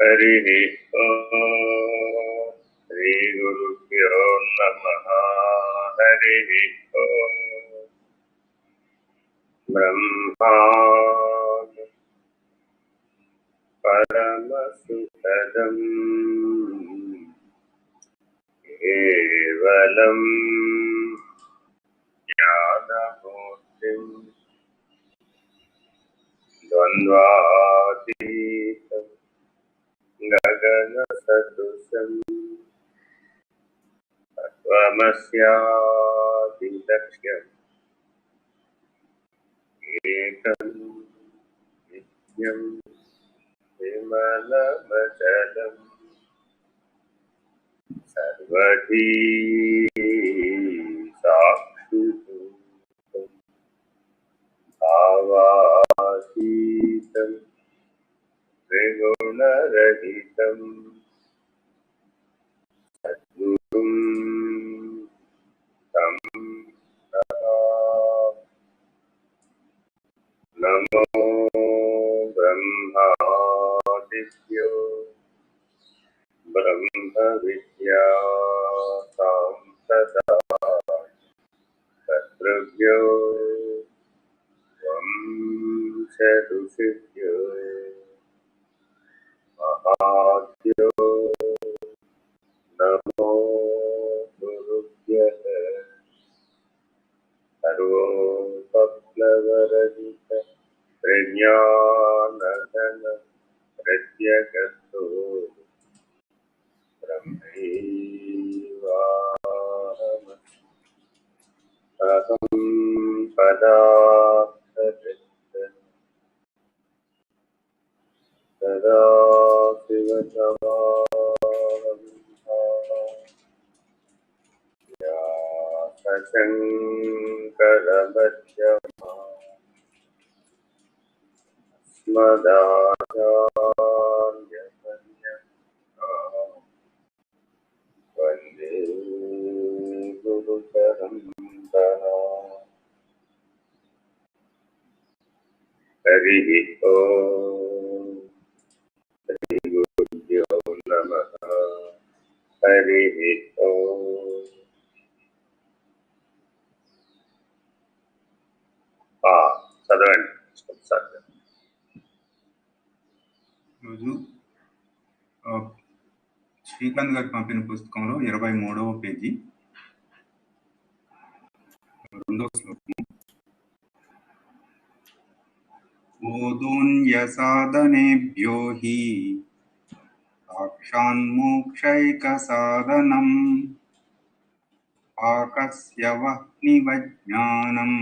హరి ఓం శ్రీ గురుభ్యో నమః. హరి ఓం బ్రహ్మాది పరమసుఖదం కేవలం జ్ఞానమూర్తిం ద్వంద్వాతీతం గగన సదృశం తత్వమస్యాది లక్ష్యం ఏకం నిత్యం విమలమచలం సర్వధీ సాక్షిభూతం భావాతీతం త్రిగుణరహితం సద్గురుం తం నమో బ్రహ్మాదిభ్యో బ్రహ్మ విద్యా శత్రుభ్యో వంశఋషిభ్యో మహాభ్యో నమో గురుభ్యః. సర్వోపప్లవరహిత ప్రజ్ఞానఘన ప్రత్యగతో బ్రహ్మైవాహమస్మి. అహం పదార్థవిత్తః సదాశివసమారంభాః అస్మదాచార్యపర్యంతాః వందే గురుపరంపరాం. హరి ఓం శ్రీ గురుభ్యో నమః. హరి ఓం. చదవండి ఒకసారి. రోజు శ్రీకాంత్ గారు పంపిన పుస్తకంలో 23వ పేజీ 2వ శ్లోకము. ఓదోన్య సాధనేభ్యో హి సాక్షాన్మోక్షైక సాధనం ఆకస్య వహ్నివజ్ఞానం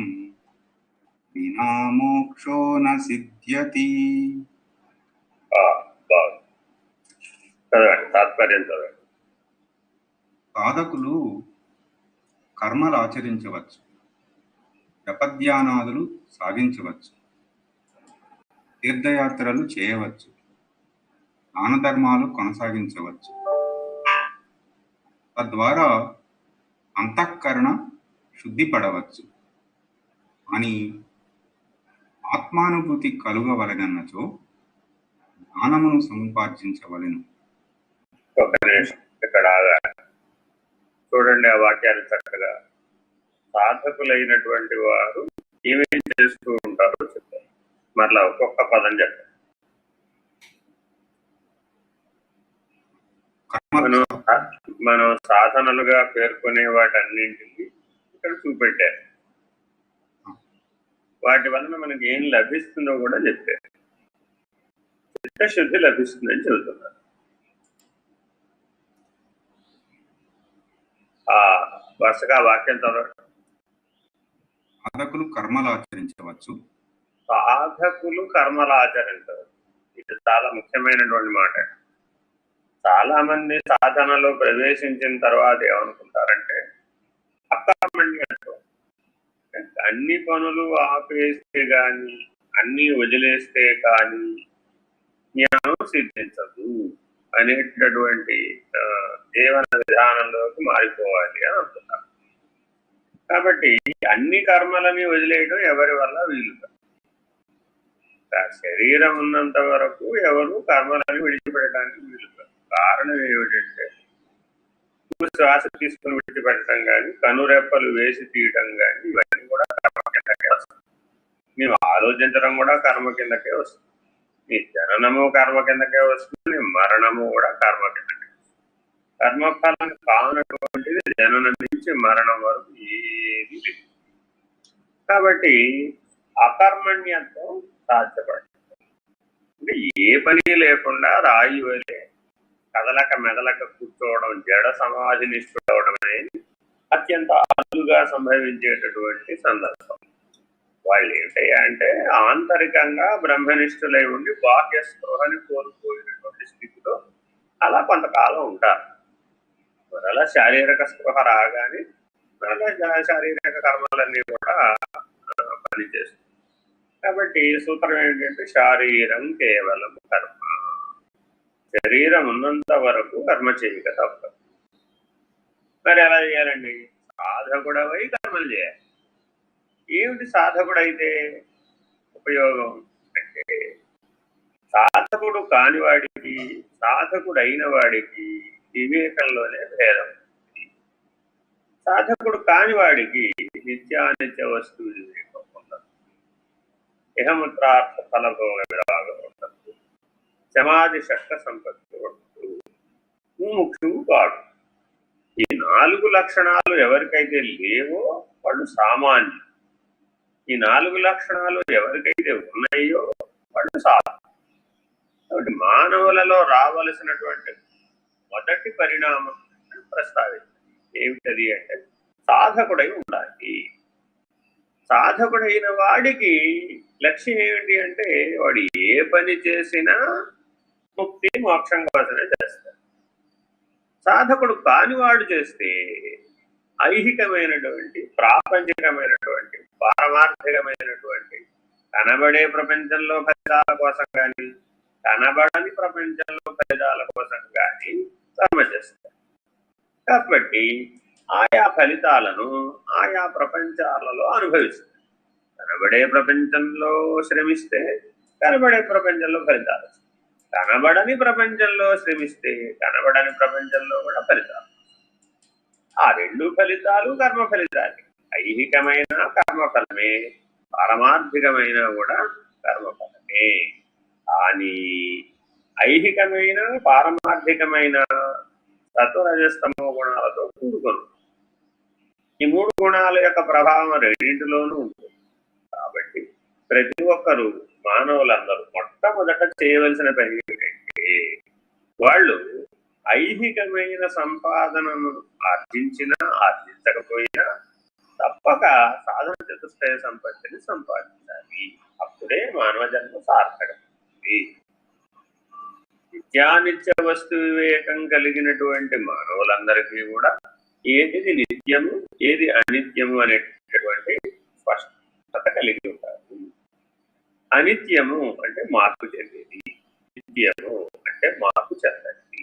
వినా మోక్షో న సిద్ధ్యతి. తాత్పర్యం చదవండి. సాధకులు కర్మలు ఆచరించవచ్చు, జపధ్యానాదులు సాగించవచ్చు, తీర్థయాత్రలు చేయవచ్చు, దాన ధర్మాలు కొనసాగించవచ్చు. తద్వారా అంతఃకరణ శుద్ధిపడవచ్చు. అని ఆత్మానుభూతి కలుగవలెనన్నచో జ్ఞానమును సముపార్జించవలెను. ఒక నిమిషం ఇక్కడ చూడండి, ఆ వాక్యాలు చక్కగా. సాధకులైనటువంటి వారు ఏమేమి చేస్తూ ఉంటారో చెప్తారు. మరలా ఒక్కొక్క పదం చెప్పండి. మనం సాధనలుగా పేర్కొనే వాటన్నింటినీ ఇక్కడ చూపెట్టారు. వాటి వలన మనకి ఏం లభిస్తుందో కూడా చెప్పారు. చిత్తశుద్ధి లభిస్తుందని చెబుతున్నారు. వరుసగా వాక్యం చదవండి. సాధకులు కర్మలు ఆచరించవచ్చు. సాధకులు కర్మలు ఆచరించవచ్చు. ఇది చాలా ముఖ్యమైనటువంటి మాట. చాలా మంది సాధనలో ప్రవేశించిన తర్వాత ఏమనుకుంటారంటే అకామణ్యత్వం, అన్ని పనులు ఆపేస్తే కానీ, అన్ని వదిలేస్తే కానీ జ్ఞానం సిద్ధించదు అనేటటువంటి జీవన విధానంలోకి మారిపోవాలి అని అనుకుంటారు. కాబట్టి అన్ని కర్మలని వదిలేయడం ఎవరి వల్ల వీలు కాదు. శరీరం ఉన్నంత వరకు ఎవరు కర్మలను విడిచిపెట్టడానికి వీలు కాదు. కారణం ఏమిటంటే శ్వాస తీసుకుని విడిచిపెట్టడం కానీ కనురెప్పలు వేసి తీయటం కానీ ఇవన్నీ కూడా కర్మ కిందకే వస్తుంది. మేము ఆలోచించడం కూడా కర్మ కిందకే వస్తుంది. నీ జననము కర్మ కిందకే వస్తుంది, మరణము కూడా కర్మ కిందకే వస్తుంది. కర్మఫలం కానటువంటిది జననం నుంచి మరణం వరకు ఏది లేదు. కాబట్టి అకర్మణ్యత్వం సాధ్యపడుతుంది. అంటే ఏ పని లేకుండా రాయి వలె కదలక మెదలక కూర్చోవడం, జడ సమాధి నిష్ఠుడవడం అనేది అత్యంత అరుదుగా సంభవించేటటువంటి సందర్భం. వాళ్ళు ఏంటయ్యా అంటే ఆంతరికంగా బ్రహ్మనిష్ఠులై ఉండి బాహ్య స్పృహని కోల్పోయినటువంటి స్థితిలో అలా కొంతకాలం ఉంటారు. మరలా శారీరక స్పృహ రాగానే మరలా శారీరక కర్మలన్నీ కూడా పనిచేస్తుంది. కాబట్టి సూత్రం ఏంటంటే శారీరం కేవలం కర్మ. శరీరం ఉన్నంత వరకు కర్మ చేయక తప్పదు. మరి ఎలా చేయాలండి? సాధకుడవై కర్మలు చేయాలి. ఏమిటి సాధకుడైతే ఉపయోగం అంటే సాధకుడు కానివాడికి సాధకుడైన వాడికి వివేకంలోనే భేదం. సాధకుడు కానివాడికి నిత్యానిత్య వస్తువు వివేకం ఉండదు, ఇహముత్రార్థ ఫలభోగ విరాగం ఉండదు, సమాధి శక్త సంపత్తి ఉండదు, ముముక్షువు కాడు. ఈ 4 లక్షణాలు ఎవరికైతే లేవో వాళ్ళు సామాన్యులు. ఈ 4 లక్షణాలు ఎవరికైతే ఉన్నాయో వాళ్ళు సాధకులు. కాబట్టి మానవులలో రావలసినటువంటి మొదటి పరిణామం ప్రస్తావించారు. ఏమిటది అంటే సాధకుడై ఉండాలి. సాధకుడైన వాడికి లక్ష్యం ఏమిటి అంటే వాడు ఏ పని చేసినా ముక్తి మోక్షం కోసమే చేస్తాడు. సాధకుడు కానివాడు చేస్తే ఐహికమైనటువంటి ప్రాపంచికమైనటువంటి పారమార్థికమైనటువంటి కనబడే ప్రపంచంలో ఫలితాల కోసం కానీ కనబడని ప్రపంచంలో ఫలితాల కోసం కానీ కర్మ చేస్తాడు. కాబట్టి ఆయా ఫలితాలను ఆయా ప్రపంచాలలో అనుభవిస్తాడు. కనబడే ప్రపంచంలో శ్రమిస్తే కనబడే ప్రపంచంలో ఫలితాలు, కనబడని ప్రపంచంలో శ్రమిస్తే కనబడని ప్రపంచంలో కూడా ఫలితాలు. ఆ 2 ఫలితాలు కర్మ ఫలితాలే. ఐహికమైన కర్మఫలమే, పారమార్థికమైన కూడా కర్మఫలమే. కానీ ఐహికమైన పారమార్థికమైన సత్వరజస్తమో గుణాలతో కూడుకొను. ఈ 3 గుణాల యొక్క ప్రభావం రెండింటిలోనూ ఉంటుంది. కాబట్టి ప్రతి ఒక్కరూ మానవులందరూ మొట్టమొదట చేయవలసిన పని ఏంటంటే వాళ్ళు ఐహికమైన సంపాదనను ఆర్జించినా ఆర్జించకపోయినా తప్పక సాధన చతుష్టయ సంపత్తిని సంపాదించాలి. అప్పుడే మానవ జన్మ సార్థకమవుతుంది. నిత్యానిత్య వస్తు వివేకం కలిగినటువంటి మానవులందరికీ కూడా ఏది నిత్యము ఏది అనిత్యము అనేటటువంటి స్పష్టత కలిగి ఉంటారు. అనిత్యము అంటే మార్పు చెందేది, నిత్యము అంటే మార్పు చెందండి.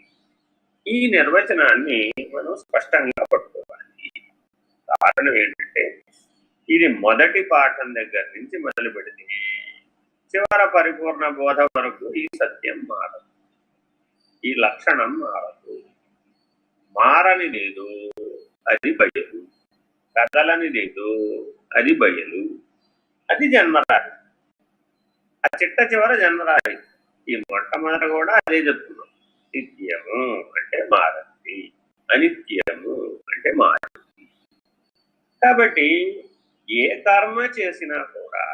ఈ నిర్వచనాన్ని మనం స్పష్టంగా పట్టుకోవాలి. కారణం ఏంటంటే ఇది మొదటి పాఠం దగ్గర నుంచి మొదలు పెడితే చివర పరిపూర్ణ బోధ వరకు ఈ సత్యం మారదు, ఈ లక్షణం మారదు. మారనిదేదో అది బయలు, కదలనిదేదో అది బయలు, అది జన్మరాశి. ఆ చిట్ట చివర జన్మరాశి. ఈ మొట్టమొదట కూడా అదే చెప్తున్నాం. నిత్యము అంటే మారండి, అనిత్యము అంటే మారండి. కాబట్టి ఏ కర్మ చేసినా కూడా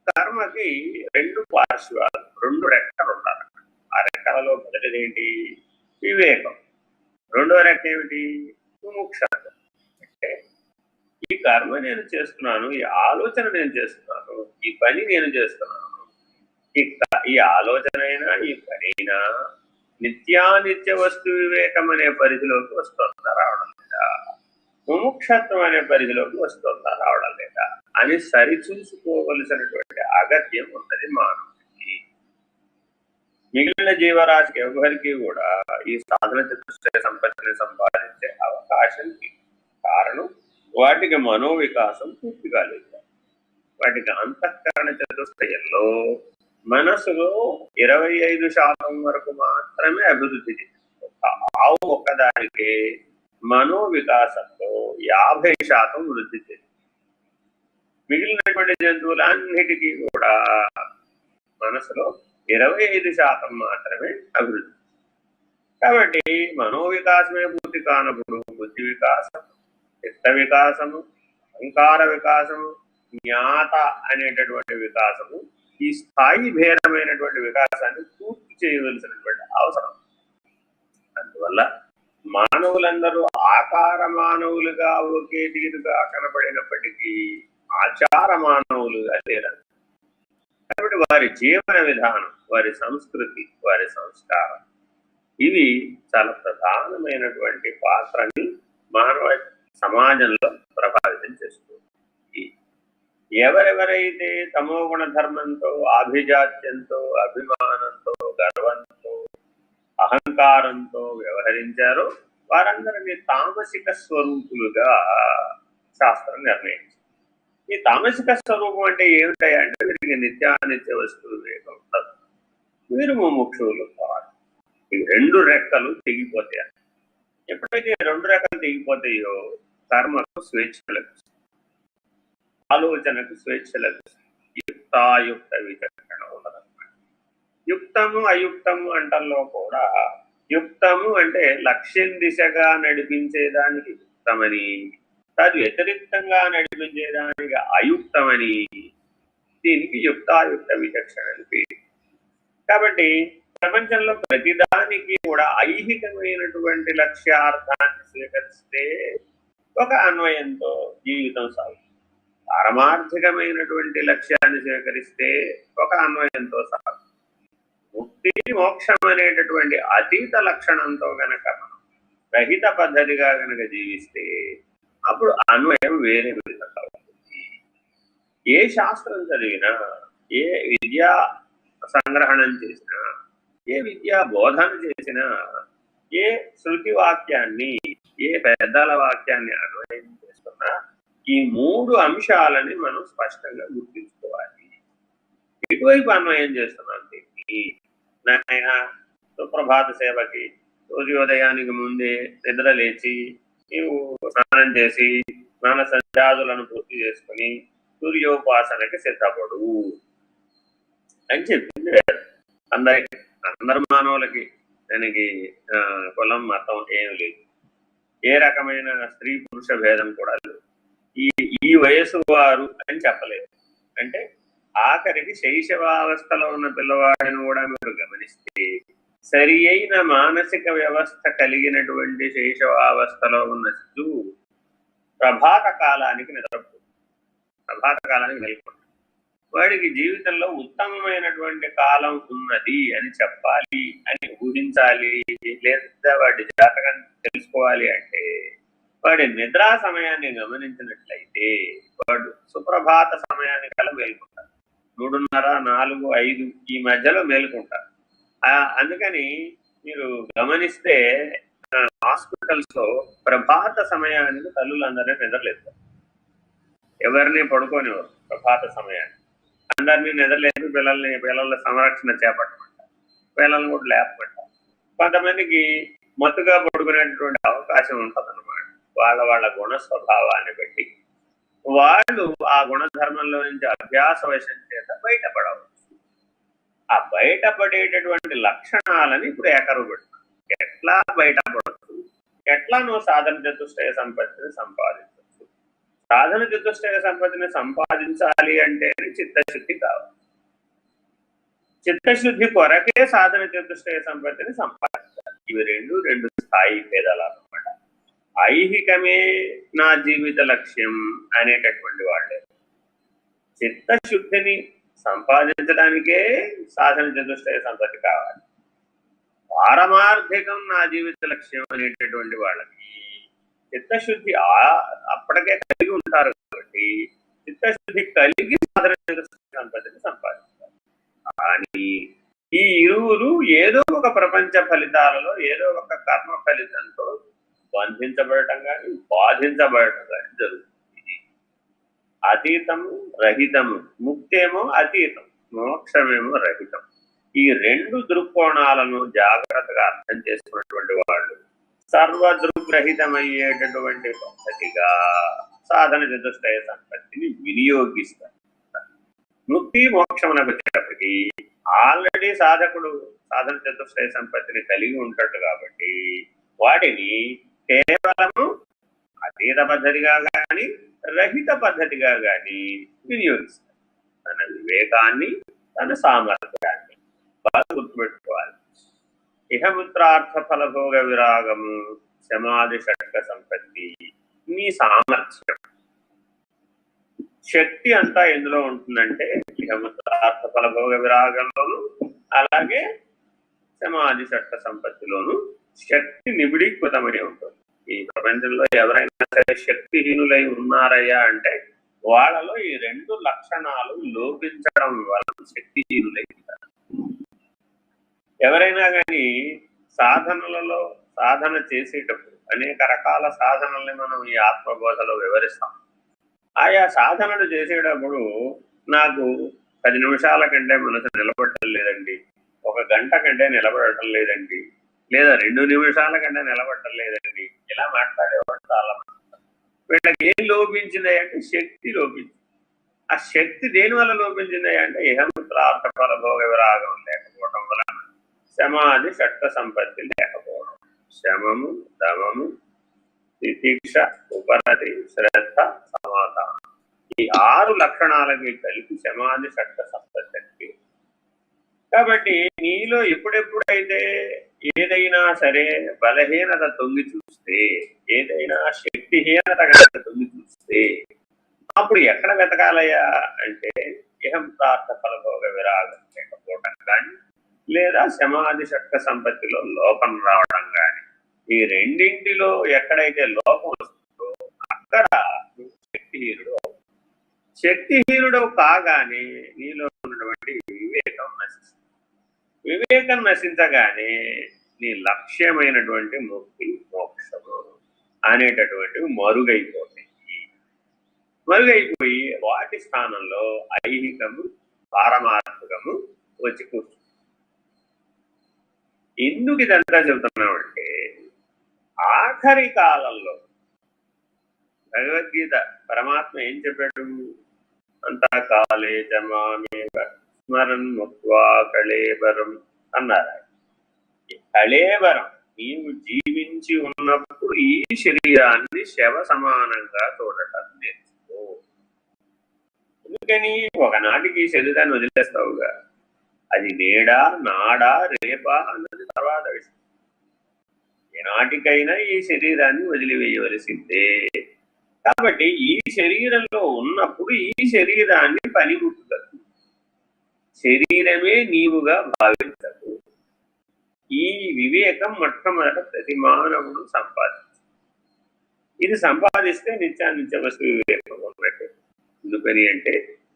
కర్మకి 2 పార్శ్వాలు, 2 రెక్కలు ఉండాలి. ఆ రెక్కలలో మొదటిది ఏంటి? వివేకం. రెండవ రెక్క ఏమిటి? ముముక్షత. అంటే ఈ కర్మ నేను చేస్తున్నాను, ఈ ఆలోచన నేను చేస్తున్నాను, ఈ పని నేను చేస్తున్నాను, ఈ ఆలోచనైనా ఈ పనైనా నిత్యానిత్య వస్తు వివేకం అనే పరిధిలోకి వస్తుందా రావడం లేదా, ముముక్షత్వం అనే పరిధిలోకి వస్తుందా రావడం లేదా అని సరిచూసుకోవలసినటువంటి అగత్యం ఉన్నది మానవుడికి. మిగిలిన జీవరాశికి ఎవరికి కూడా ఈ సాధన చతుష్టయ సంపత్తిని సంపాదించే అవకాశం లేదు. కారణం వాటికి మనోవికాసం పూర్తిగా లేదు. వాటికి అంతఃకరణ చతుష్టయంలో మనసులో 25% వరకు మాత్రమే అభివృద్ధి చెందింది. ఆవు ఒక్కదానికి మనోవికాసంలో 50% వృద్ధి చెందింది. మిగిలినటువంటి జంతువులన్నిటికీ కూడా మనసులో 25% మాత్రమే అభివృద్ధి. కాబట్టి మనోవికాసమే పూర్తి కానప్పుడు బుద్ధి వికాసం, చిత్త వికాసము, అహంకార వికాసము, జ్ఞాత అనేటటువంటి వికాసము, ఈ స్థాయి భేదమైనటువంటి వికాసాన్ని పూర్తి చేయవలసినటువంటి అవసరం. అందువల్ల మానవులందరూ ఆకార మానవులుగా ఒకే తీరుగా కనబడినప్పటికీ ఆచార మానవులుగా లేరు. కాబట్టి వారి జీవన విధానం, వారి సంస్కృతి, వారి సంస్కారం ఇవి చాలా ప్రధానమైనటువంటి పాత్రని మానవ సమాజంలో ప్రభావితం చేస్తుంది. ఎవరెవరైతే తమోగుణ ధర్మంతో, ఆభిజాత్యంతో, అభిమానంతో, గర్వంతో, అహంకారంతో వ్యవహరించారో వారందరినీ తామసిక స్వరూపులుగా శాస్త్రం నిర్ణయించింది. ఈ తామసిక స్వరూపం అంటే ఏమిటంటే వీరికి నిత్యానిత్య వస్తువులు వివేకం ఉండదు, వీరు ముముక్షువులు కావాలి. ఈ రెండు రెక్కలు తెగిపోతాయి. ఎప్పుడైతే రెండు రెక్కలు తెగిపోతాయో కర్మకు స్వేచ్ఛ లభిస్తుంది, ఆలోచనకు స్వేచ్ఛ లభిస్తుంది, యుక్తాయుక్త విచక్షణ ఉండదన్నమాట. యుక్తము అయుక్తము అంటల్లో కూడా యుక్తము అంటే లక్ష్యం దిశగా నడిపించేదానికి యుక్తమని, అది వ్యతిరేక్తంగా నడిపించేదానికి అయుక్తమని, దీనికి యుక్తాయుక్త విచక్షణ అని పేరు. కాబట్టి ప్రపంచంలో ప్రతిదానికి కూడా ఐహికమైనటువంటి లక్ష్యార్థాన్ని స్వీకరిస్తే ఒక అన్వయంతో జీవితం సాగుతుంది, పారమార్థికమైనటువంటి లక్ష్యాన్ని స్వీకరిస్తే ఒక అన్వయంతో సాగుతుంది. ముక్తి మోక్షం అనేటటువంటి అతీత లక్షణంతో గనక మనం రహిత పద్ధతిగా గనక జీవిస్తే అప్పుడు అన్వయం వేరే విధంగా ఉంటుంది. ఏ శాస్త్రం చదివినా, ఏ విద్యా సంగ్రహణం చేసినా, ఏ విద్యా బోధన చేసినా, ఏ శృతి వాక్యాన్ని, ఏ పెద్దల వాక్యాన్ని అన్వయం చేస్తున్నా ఈ మూడు అంశాలని మనం స్పష్టంగా గుర్తించుకోవాలి. ఎటువైపు అన్వయం చేస్తున్నాం దీన్ని? నాయన సుప్రభాత సేవకి సూర్యోదయానికి ముందే నిద్ర లేచి నీవు స్నానం చేసి స్నాన సంధ్యాదులను పూర్తి చేసుకుని సూర్యోపాసనకి సిద్ధపడు అని చెప్పింది వేదం. అందరి మానవులకి దానికి కులం మతం ఏమి లేదు, ఏ రకమైన స్త్రీ పురుష భేదం కూడా లేదు. ఈ వయసు వారు అని చెప్పలేదు. అంటే ఆఖరికి శైశవావస్థలో ఉన్న పిల్లవాడిని కూడా మీరు గమనిస్తే సరి అయిన మానసిక వ్యవస్థ కలిగినటువంటి శైశవావస్థలో ఉన్న శిశువు ప్రభాత కాలానికి నిద్రపోతుంది, ప్రభాత కాలానికి వెళ్ళిపోతుంది. వాడికి జీవితంలో ఉత్తమమైనటువంటి కాలం ఉన్నది అని చెప్పాలి అని ఊహించాలి, లేదా వాడి జాతకాన్ని తెలుసుకోవాలి అంటే వాడి నిద్రా సమయాన్ని గమనించినట్లయితే వాడు సుప్రభాత సమయానికి కల మేలుకుంటారు. 3:30, 4, 5 ఈ మధ్యలో మేలుకుంటారు. అందుకని మీరు గమనిస్తే హాస్పిటల్స్ లో ప్రభాత సమయానికి తల్లులందరినీ నిద్రలేదు, ఎవరిని పడుకోనివారు. ప్రభాత సమయాన్ని అందరినీ నిద్రలేదు, పిల్లల సంరక్షణ చేపట్టమంటారు, పిల్లల్ని కూడా లేపమంటారు. కొంతమందికి మత్తుగా పడుకునేటువంటి అవకాశం ఉంటుందన్నమాట. వాళ్ళ గుణ స్వభావాన్ని బట్టి వాళ్ళు ఆ గుణధర్మంలో నుంచి అభ్యాస వశం చేత బయటపడవచ్చు. ఆ బయటపడేటటువంటి లక్షణాలని ఇప్పుడు ఏకరువు పెడుతుంది. ఎట్లా బయటపడవచ్చు, ఎట్లా నువ్వు సాధన చతుష్టయ సంపత్తిని సంపాదించవచ్చు. సాధన చతుష్టయ సంపత్తిని సంపాదించాలి అంటే చిత్తశుద్ధి కావాలి. చిత్తశుద్ధి కొరకే సాధన చతుష్టయ సంపత్తిని సంపాదించాలి. ఇవి రెండు స్థాయి భేదాలు అన్నమాట. ఐహికమే నా జీవిత లక్ష్యం అనేటటువంటి వాళ్ళే చిత్తశుద్ధిని సంపాదించడానికే సాధన చతుష్టయ సంపత్తి కావాలి. పారమార్థికం నా జీవిత లక్ష్యం అనేటటువంటి వాళ్ళకి చిత్తశుద్ధి అప్పటికే కలిగి ఉంటారు కాబట్టి చిత్తశుద్ధి కలిగి సాధన చతుష్టయ సంపత్తిని సంపాదించాలి. కానీ ఈ ఇరువురు ఏదో ఒక ప్రపంచ ఫలితాలలో ఏదో ఒక కర్మ ఫలితంతో బంధించబడటం కానీ బాధించబడటం కానీ జరుగుతుంది. అతీతము రహితము, ముక్తేమో అతీతం, మోక్షమేమో రహితం. ఈ రెండు దృక్కోణాలను జాగ్రత్తగా అర్థం చేసుకున్నటువంటి వాళ్ళు సర్వదృగ్రహితమయ్యేటటువంటి పద్ధతిగా సాధన చతుష్టయ సంపత్తిని వినియోగిస్తారు. ముక్తి మోక్షమునకు వచ్చేటప్పటికి ఆల్రెడీ సాధకుడు సాధన చతుష్టయ సంపత్తిని కలిగి ఉంటాడు కాబట్టి వాటిని కేవలము అతీత పద్ధతిగా కానీ రహిత పద్ధతిగా కానీ వినియోగిస్తారు. తన వివేకాన్ని, తన సామర్థ్యాన్ని బాగా గుర్తుపెట్టుకోవాలి. ఇహముత్రార్థ ఫలభోగ విరాగము, సమాధి షట్క సంపత్తి, మీ సామర్థ్యం, శక్తి అంతా ఎందులో ఉంటుందంటే ఇహముత్రార్థ ఫలభోగ విరాగంలోను అలాగే సమాధి షట్క సంపత్తిలోను శక్తి నిబిడీకృతమై ఉంటుంది. ఈ ప్రపంచంలో ఎవరైనా సరే శక్తిహీనులై ఉన్నారయ్యా అంటే వాళ్ళలో ఈ రెండు లక్షణాలు లోపించడం వలన శక్తిహీనులై ఉంటారు. ఎవరైనా కానీ సాధనలలో సాధన చేసేటప్పుడు అనేక రకాల సాధనల్ని మనం ఈ ఆత్మబోధలో వివరిస్తాం. ఆయా సాధనలు చేసేటప్పుడు నాకు 10 నిమిషాల కంటే మనసు నిలబడటం లేదండి, 1 గంట కంటే నిలబడటం లేదండి, లేదా 2 నిమిషాల కంటే నిలబడటం లేదండి, ఇలా మాట్లాడేవాడు చాలా మంది. వీళ్ళకి ఏం లోపించింది అంటే శక్తి లోపించింది. ఆ శక్తి దేని వల్ల లోపించింది అంటే ఇహముత్రార్థ ఫలభోగ విరాగం లేకపోవడం వలన, సమాధి షట్క సంపత్తి లేకపోవడం, శమము, దమము, తితిక్ష, ఉపరతి, శ్రద్ధ, సమాధానం, ఈ 6 లక్షణాలకి కలిపి సమాధి షట్క సంపత్తి. కాబట్టి నీలో ఎప్పుడెప్పుడైతే ఏదైనా సరే బలహీనత తొంగి చూస్తే, ఏదైనా శక్తిహీనత కనుక తొంగి చూస్తే అప్పుడు ఎక్కడ వెతకాలయ్యా అంటే ఇహంతార్థ ఫలభోగ విరాగం లేకపోవడం కానీ లేదా సమాధి షట్క సంపత్తిలో లోపం రావడం కానీ, ఈ రెండింటిలో ఎక్కడైతే లోపం వస్తుందో అక్కడ శక్తిహీనుడు. శక్తిహీనుడు కాగానే నీలో ఉన్నటువంటి వివేకం నశిస్తుంది. వివేకం నశించగానే నీ లక్ష్యమైనటువంటి ముక్తి మోక్షము అనేటటువంటివి మరుగైపోయి వాటి స్థానంలో ఐహికము, పారమార్థికము వచ్చి కూర్చుంది. ఎందుకు ఇదంతా చెబుతున్నామంటే ఆఖరి కాలంలో భగవద్గీత పరమాత్మ ఏం చెప్పాడు? అంతా కాలే జమామేవ స్మరన్ ముక్వా కళేబరం అన్నారు. కళేబరం, నీవు జీవించి ఉన్నప్పుడు ఈ శరీరాన్ని శవ సమానంగా చూడటం నేర్చుకో. ఎందుకని ఒకనాటికి ఈ శరీరాన్ని వదిలేస్తావుగా, అది నేడా నాడా రేపా అన్నది తర్వాత విషయం. ఏనాటికైనా ఈ శరీరాన్ని వదిలివేయవలసిందే. కాబట్టి ఈ శరీరంలో ఉన్నప్పుడు ఈ శరీరాన్ని పనిముట్టుతారు, శరీరమే నీవుగా భావించదు. ఈ వివేకం మొట్టమొదట ప్రతి మానవుడు సంపాదించు. ఇది సంపాదిస్తే నిత్య వస్తు వివేకం ఉన్నట్టు. ఎందుకని అంటే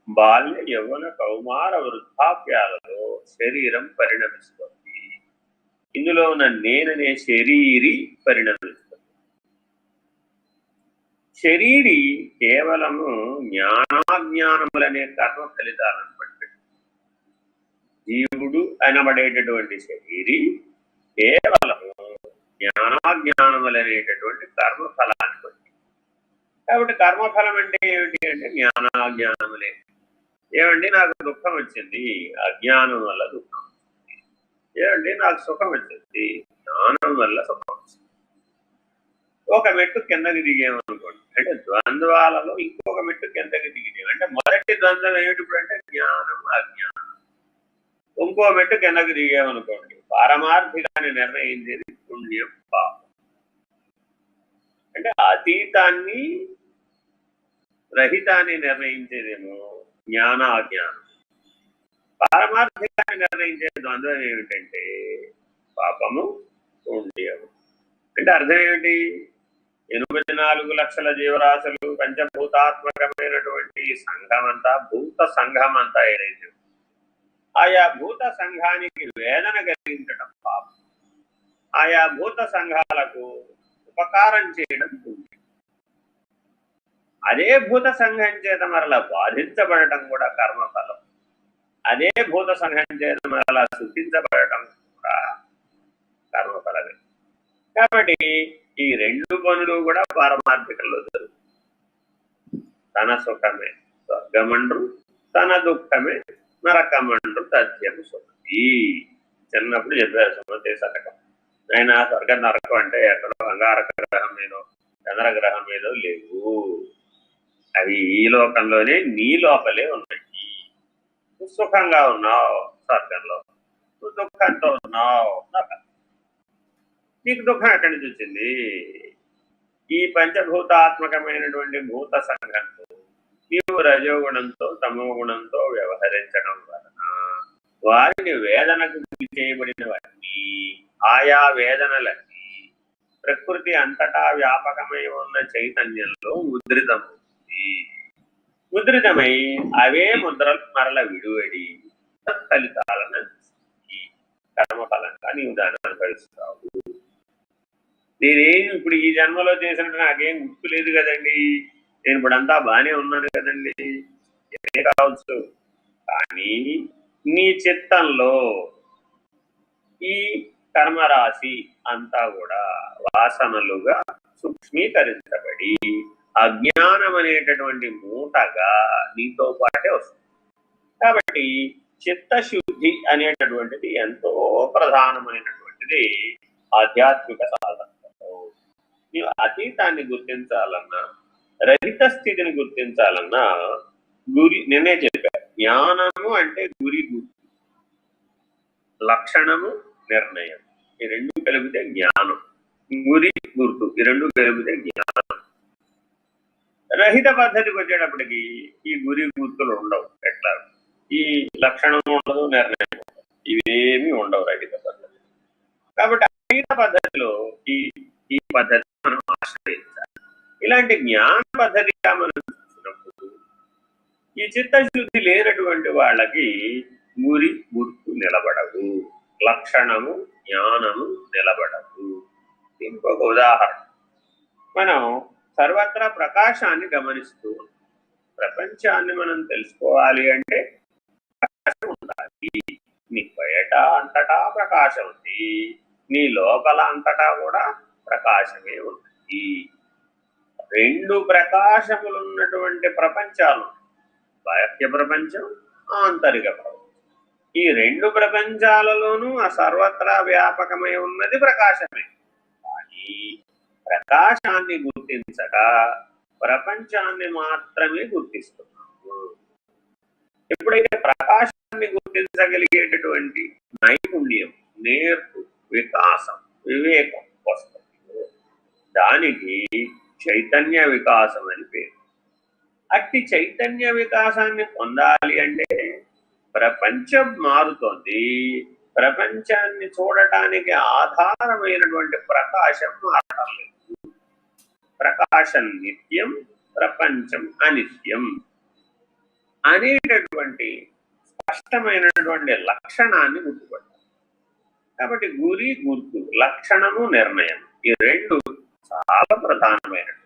బాల్య యవ్వన కౌమార వృద్ధాప్యాలలో శరీరం పరిణమిస్తుంది. ఇందులో ఉన్న నేననే శరీరి పరిణమిస్తుంది. శరీరి కేవలము జ్ఞానాజ్ఞానములనే కర్మ ఫలితాలను బట్టి, జీవుడు అనబడేటటువంటి శరీరి కేవలము జ్ఞానాజ్ఞానములనేటటువంటి కర్మఫలాన్ని బట్టి. కాబట్టి కర్మఫలం అంటే ఏమిటి అంటే జ్ఞానాజ్ఞానములే. ఏమండి నాకు దుఃఖం వచ్చింది, అజ్ఞానం వల్ల దుఃఖం వచ్చింది. ఏమండి నాకు సుఖం వచ్చింది, జ్ఞానం వల్ల సుఖం వచ్చింది. ఒక మెట్టు కిందకి దిగేమనుకోండి అంటే ద్వంద్వాలలో ఇంకొక మెట్టు కిందకి దిగినాం అంటే మొదటి ద్వంద్వం ఏమిటి అంటే జ్ఞానం, అజ్ఞానం. ఇంకో మెట్టు కిందకి దిగేమనుకోండి పారమార్థికాన్ని నిర్ణయించేది పుణ్యం, పాపం. అంటే అతీతాన్ని రహితాన్ని నిర్ణయించేదేమో జ్ఞాన, అజ్ఞానం. పారమార్థికాన్ని నిర్ణయించే ద్వంద్వం ఏమిటంటే పాపము, పుణ్యము. అంటే అర్థం ఏమిటి? 84 లక్షల జీవరాశులు పంచభూతాత్మకమైనటువంటి సంఘమంతా, భూత సంఘమంతా ఏదైతే ఆయా భూత సంఘానికి వేదన కలిగించడం పాపం, ఆయా భూత సంఘాలకు ఉపకారం చేయడం పుణ్యం. అదే భూత సంఘం చేత మరలా బాధించబడటం కూడా కర్మఫలం. అదే భూత సంఘం చేత మరలా సృష్టించబడటం కూడా కర్మఫలమే. కాబట్టి ఈ రెండు పనులు కూడా పారమార్థికంలో జరుగుతాయి. తన సుఖమే స్వర్గమండ్రు, తన దుఃఖమే నరకమండ్రు తథ్యం సుఖి. చిన్నప్పుడు చెప్పారు సుమతి శతకం. ఆయన స్వర్గ నరకం అంటే ఎక్కడో అంగారక గ్రహం మీదో చంద్రగ్రహం మీదో లేవు. అవి ఈ లోకంలోనే నీ లోపలే ఉన్నాయి. నువ్వు సుఖంగా ఉన్నావు స్వర్గంలో, నువ్వు దుఃఖంతో ఉన్నావు నరకం. నీకు దుఃఖం ఎక్కడి నుంచి వచ్చింది? ఈ పంచభూతాత్మకమైనటువంటి భూత సంఘంతో నీవు రజోగుణంతో తమోగుణంతో వ్యవహరించడం వలన వారిని వేదనకు గురి చేయబడినవన్నీ, ఆయా వేదనలన్నీ ప్రకృతి అంతటా వ్యాపకమై ఉన్న చైతన్యంలో ముద్రితమవుతుంది. ముద్రితమై అవే ముద్రలు మరల విడివడి ఫలితాలను అందిస్తాయి. కర్మఫలంగా నీవు దాన్ని అనుభవిస్తావు. నేనేం ఇప్పుడు ఈ జన్మలో చేసినట్టు నాకేం గుర్తు లేదు కదండి, నేను ఇప్పుడంతా బాగానే ఉన్నాను కదండి, ఏదే కావచ్చు. కానీ నీ చిత్తంలో ఈ కర్మరాశి అంతా కూడా వాసనలుగా సూక్ష్మీకరించబడి అజ్ఞానం అనేటటువంటి మూటగా నీతో పాటే వస్తుంది. కాబట్టి చిత్తశుద్ధి అనేటటువంటిది ఎంతో ప్రధానమైనటువంటిది ఆధ్యాత్మిక సాధన. నీవు అతీతాన్ని గుర్తించాలన్నా, రహిత స్థితిని గుర్తించాలన్నా గురి నిన్నే చెప్పారు. జ్ఞానము అంటే గురి గుర్తు, లక్షణము నిర్ణయం, ఈ రెండు కలిపితే జ్ఞానం. గురి గుర్తు ఈ రెండు కలిపితే జ్ఞానం. రహిత పద్ధతికి వచ్చేటప్పటికి ఈ గురి గుర్తులు ఉండవు. ఎట్లా? ఈ లక్షణం ఉండదు, నిర్ణయం ఉండదు, ఇవేమీ ఉండవు రహిత పద్ధతి. కాబట్టి రహిత పద్ధతిలో ఈ పద్ధతి మనం ఆశ్రయించాలి. ఇలాంటి జ్ఞాన పద్ధతిగా మనం చూసినప్పుడు ఈ చిత్తశుద్ధి లేనటువంటి వాళ్ళకి గురి గుర్తు నిలబడవు, లక్షణము జ్ఞానము నిలబడవు. దీనికి ఒక ఉదాహరణ, మనం సర్వత్రా ప్రకాశాన్ని గమనిస్తూ ప్రపంచాన్ని మనం తెలుసుకోవాలి అంటే ప్రకాశం ఉండాలి. నీ బయట అంతటా ప్రకాశం ఉంది, నీ లోపల అంతటా కూడా ప్రకాశమే ఉంది. రెండు ప్రకాశములున్నటువంటి ప్రపంచాలు, బాహ్య ప్రపంచం, ఆంతరిక ప్రపంచం. ఈ రెండు ప్రపంచాలలోనూ ఆ సర్వత్రా వ్యాపకమై ఉన్నది ప్రకాశమే. కానీ ప్రకాశాన్ని గుర్తించక ప్రపంచాన్ని మాత్రమే గుర్తిస్తున్నాము. ఎప్పుడైతే ప్రకాశాన్ని గుర్తించగలిగేటటువంటి నైపుణ్యం, నేర్పు, వికాసం, వివేకం వస్తుంది, దానికి చైతన్య వికాసం అని పేరు. అట్టి చైతన్య వికాసాన్ని పొందాలి అంటే ప్రపంచం మారుతోంది, ప్రపంచాన్ని చూడటానికి ఆధారమైనటువంటి ప్రకాశం మారడం లేదు. ప్రకాశం నిత్యం, ప్రపంచం అనిత్యం అనేటటువంటి స్పష్టమైనటువంటి లక్షణాన్ని గుర్తుపట్టాలి. కాబట్టి గురి గుర్తు, లక్షణము నిర్ణయం, ఈ రెండు చాలా ప్రధానమైనటువంటి.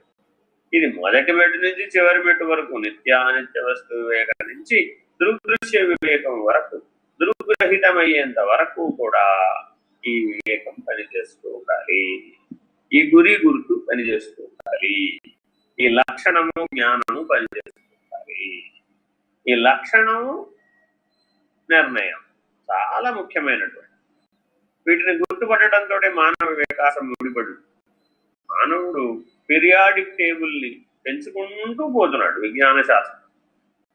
ఇది మొదటి మెట్టు నుంచి చివరి మెట్టు వరకు, నిత్యానిత్య వస్తు వివేకం నుంచి దృగ్దృశ్య వివేకం వరకు, దృగ్రహితమయ్యేంత వరకు కూడా ఈ వివేకం పనిచేస్తూ ఉండాలి, ఈ గురి గుర్తు పనిచేస్తూ ఉండాలి, ఈ లక్షణము జ్ఞానము పనిచేస్తూ ఉండాలి. ఈ లక్షణము నిర్ణయం చాలా ముఖ్యమైనటువంటి. వీటిని గుర్తుపట్టడంతో మానవ వికాసం ముడిపడు. మానవుడు పీరియాడిక్ టేబుల్ని పెంచుకుంటూ పోతున్నాడు. విజ్ఞాన శాస్త్రం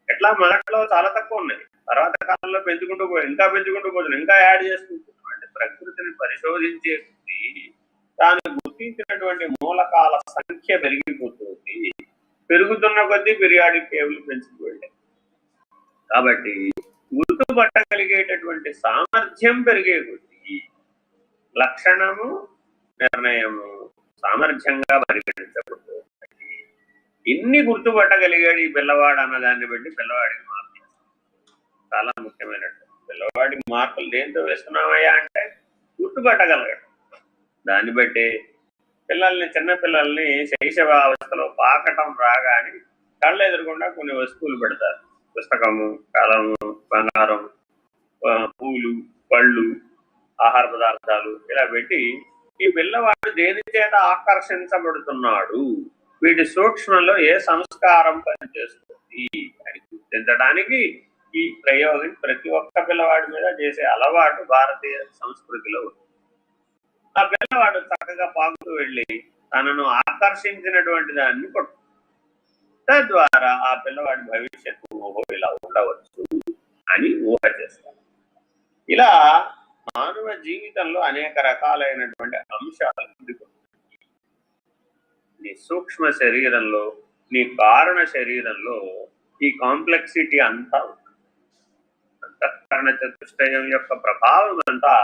ఎట్లా మొదట్లో చాలా తక్కువ ఉన్నాయి, తర్వాత కాలంలో పెంచుకుంటూ ఇంకా పెంచుకుంటూ పోతున్నాడు, ఇంకా యాడ్ చేసుకుంటున్నాడు. అంటే ప్రకృతిని పరిశోధించే తాను గుర్తించినటువంటి మూలకాల సంఖ్య పెరిగిపోతుంది. పెరుగుతున్న కొద్దీ పీరియాడిక్ టేబుల్ పెంచుకు వెళ్ళాయి. కాబట్టి గుర్తుపట్టగలిగేటటువంటి సామర్థ్యం పెరిగే కొద్దీ లక్షణము నిర్ణయము సామర్థ్యంగా పరిగణించబడుతుంది. ఇన్ని గుర్తుపట్టగలిగాడు ఈ పిల్లవాడు అన్నదాన్ని బట్టి పిల్లవాడికి మార్కులు చాలా ముఖ్యమైనట్టు. పిల్లవాడికి మార్కులు దేంతో వేస్తున్నామయ్యా అంటే గుర్తుపట్టగలగాడు. దాన్ని బట్టి పిల్లల్ని, చిన్నపిల్లల్ని శైశవావస్థలో పాకటం రాగానే కళ్ళ ఎదురకుండా కొన్ని వస్తువులు పెడతారు. పుస్తకము, కలము, బంగారం, పూలు, పళ్ళు, ఆహార పదార్థాలు ఇలా పెట్టి ఈ పిల్లవాడు దేని చేత ఆకర్షించబడుతున్నాడు, వీటి సూక్ష్మంలో ఏ సంస్కారం పనిచేస్తుంది అని గుర్తించడానికి ఈ ప్రయోగం ప్రతి ఒక్క పిల్లవాడి మీద చేసే అలవాటు భారతీయ సంస్కృతిలో ఉంది. ఆ పిల్లవాడు చక్కగా పాకుతూ వెళ్ళి తనను ఆకర్షించినటువంటి దాన్ని పట్టు, తద్వారా ఆ పిల్లవాడి భవిష్యత్తు ఓహో ఇలా ఉండవచ్చు అని ఊహ చేస్తారు. ఇలా మానవ జీవితంలో అనేక రకాలైనటువంటి అంశాలు నీ సూక్ష్మ శరీరంలో, నీ కారణ శరీరంలో ఈ కాంప్లెక్సిటీ అంతా అంతఃకరణ చతుష్టయం యొక్క ప్రభావం అంతా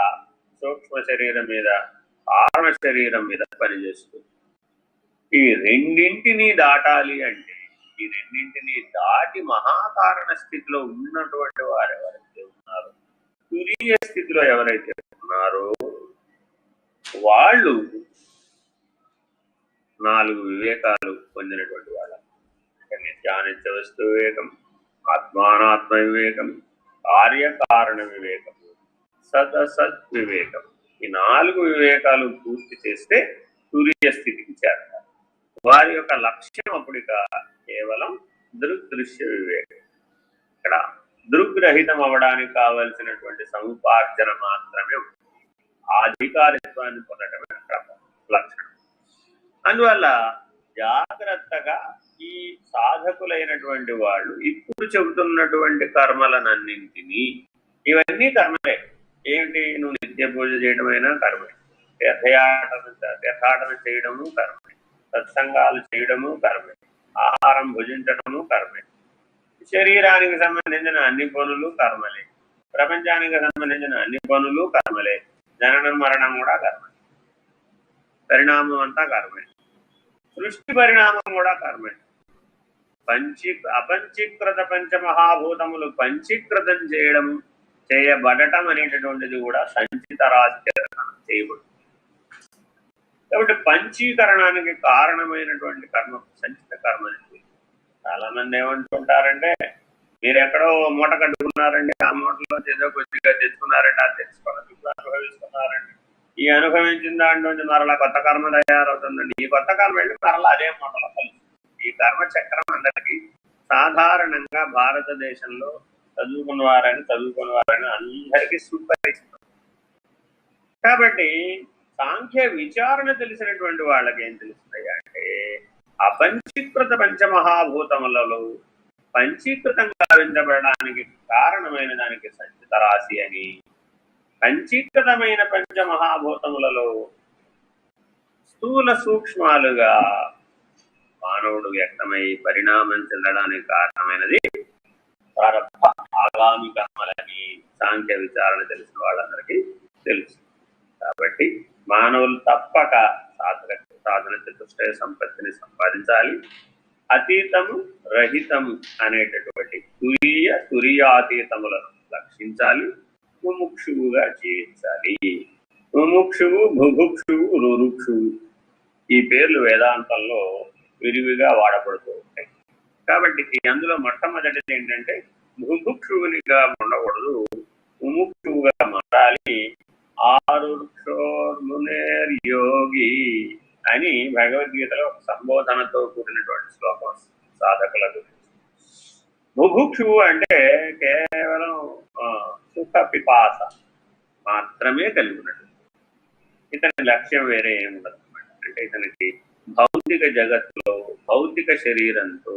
సూక్ష్మ శరీరం మీద, కారణ శరీరం మీద పనిచేస్తుంది. ఈ రెండింటినీ దాటాలి అంటే, ఈ రెండింటినీ దాటి మహాకారణ స్థితిలో ఉన్నటువంటి వారు ఎవరైతే ఉన్నారో, తురీయ స్థితిలో ఎవరైతే ఉన్నారో వాళ్ళు 4 వివేకాలు పొందినటువంటి వాళ్ళు. నిత్యానిత్య వస్తు వివేకం, ఆత్మానాత్మ వివేకం, కార్యకారణ వివేకం, సదసద్ వివేకం. ఈ 4 వివేకాలు పూర్తి చేస్తే తురీయ స్థితికి చేరతారు. వారి యొక్క లక్ష్యం అప్పుడిక కేవలం దృగ్దృశ్య వివేకం. ఇక్కడ దృగ్రహితం అవ్వడానికి కావలసినటువంటి సముపార్జన మాత్రమే అధికారిత్వాన్ని పొందటమే లక్షణం. అందువల్ల జాగ్రత్తగా ఈ సాధకులైనటువంటి వాళ్ళు ఇప్పుడు చెబుతున్నటువంటి కర్మలనన్నింటినీ, ఇవన్నీ కర్మలే. ఏమిటి? నువ్వు నిత్య పూజ చేయడమైనా కర్మే, తీర్థాటన చేయడము కర్మే, సత్సంగాలు చేయడము కర్మే, ఆహారం భుజించడము కర్మే, శరీరానికి సంబంధించిన అన్ని పనులు కర్మలే, ప్రపంచానికి సంబంధించిన అన్ని పనులు కర్మలే, జననం మరణం కూడా కర్మే, పరిణామం అంతా కర్మే, సృష్టి పరిణామం కూడా కర్మే. అపంచీకృత పంచమహాభూతములు పంచీకృతం చేయబడటం అనేటటువంటిది కూడా సంచిత రాజ్యకరణం చేయబడుతుంది. కాబట్టి పంచీకరణానికి కారణమైనటువంటి కర్మ సంచిత కర్మ అనేది. చాలా మంది ఏమంటుంటారంటే, మీరు ఎక్కడో మూట కట్టుకున్నారండి, ఆ మూటలో ఏదో కొద్దిగా తెచ్చుకున్నారండి, అది తెచ్చుకోవాలి అనుభవిస్తున్నారండి, ఈ అనుభవించిన దాంట్లో మరలా కొత్త కర్మ తయారవుతుందండి, ఈ కొత్త కర్మ వెళ్ళి మరలా అదే మూటలో కలిసి. ఈ కర్మ చక్రం అందరికీ సాధారణంగా భారతదేశంలో చదువుకున్నవారని అందరికీ సుపరిచితం. కాబట్టి సాంఖ్య విచారణ తెలిసినటువంటి వాళ్ళకి ఏం తెలుస్తాయి అంటే, అపంచీకృత పంచమహాభూతములలో పంచీకృతం గావించబడడానికి కారణమైన దానికి సంచిత రాశి అని, పంచీకృతమైన పంచమహాభూతములలో స్థూల సూక్ష్మాలుగా మానవుడు వ్యక్తమై పరిణామం చెందడానికి కారణమైనది ప్రారంభ ఆగామి కర్మలని సాంఖ్య విచారణ తెలిసిన వాళ్ళందరికీ తెలుసు. కాబట్టి మానవులు తప్పక సాధన చతుష్టయ సంపత్తిని సంపాదించాలి. అతీతము రహితము అనేటటువంటి తురీయాతీతములను లక్షించాలి. ముముక్షువుగా జీవించాలి. ముముక్షువు, బుభుక్షువు, రురుక్షువు ఈ పేర్లు వేదాంతంలో విరివిగా వాడబడుతూ ఉంటాయి. కాబట్టి అందులో మొట్టమొదటిది ఏంటంటే, బుభుక్షువునిగా ఉండకూడదు, ముముక్షువుగా మారాలి. ఆరుక్షోర్మునేర్యోగి అని భగవద్గీతలో సంబోధనతో కూడినటువంటి శ్లోకం సాధకుల గురించి. బుభుక్షువు అంటే కేవలం సుఖ పిపాస మాత్రమే కలిగి ఉన్నట్టు. ఇతని లక్ష్యం వేరే ఏముండదు. అంటే ఇతనికి భౌతిక జగత్తులో భౌతిక శరీరంతో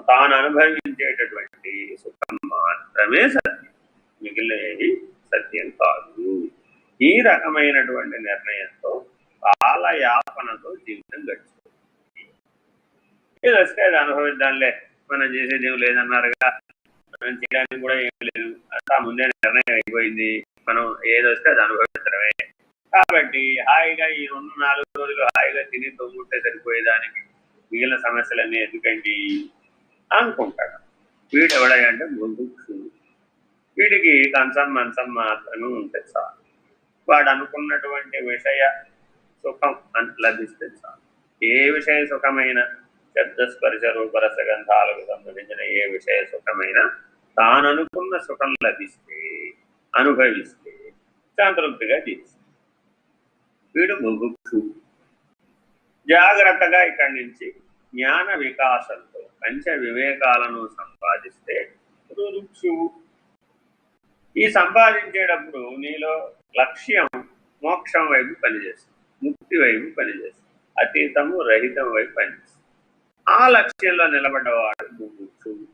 తాను అనుభవించేటటువంటి సుఖం మాత్రమే సత్యం, మిగిలినవి సత్యం కాదు. ఈ రకమైనటువంటి నిర్ణయంతో కాలయాపనతో జీవితం గడిచిపోతుంది. ఇది వస్తే అది అనుభవిద్దాంలే, మనం చేసేది ఏం లేదన్నారుగా, మనం చేయడానికి కూడా ఏం లేదు, అంతా ముందే నిర్ణయం అయిపోయింది, మనం ఏది వస్తే అది అనుభవించడమే. కాబట్టి హాయిగా ఈ 2-4 రోజులు హాయిగా తిని తొమ్ముంటే సరిపోయేదానికి మిగిలిన సమస్యలన్నీ ఎందుకండి అనుకుంటాడు. వీడెవడంటే బుభుక్షుడు. వీడికి కంచం మంచం మాత్రమే ఉంటే చాలు, వాడు అనుకున్నటువంటి విషయ సుఖం లభిస్తే చాలు. ఏ విషయ సుఖమైన శబ్దస్పర్శ రూపరసగంధాలకు సంబంధించిన ఏ విషయ సుఖమైనా తాననుకున్న సుఖం లభిస్తే అనుభవిస్తే సంతృప్తిగా జీవిస్తాడు. వీడు ముముక్షు. జాగ్రత్తగా ఇక్కడి నుంచి జ్ఞాన వికాసంతో పంచ వివేకాలను సంపాదిస్తే రుక్షువు. ఈ సంపాదించేటప్పుడు నీలో లక్ష్యం మోక్షం వైపు పనిచేస్తుంది, ముక్తి వైపు పనిచేస్తుంది, అతీతము రహితం వైపు పనిచేస్తుంది. ఆ లక్ష్యంలో నిలబడ్డవాడు ముముక్షువు.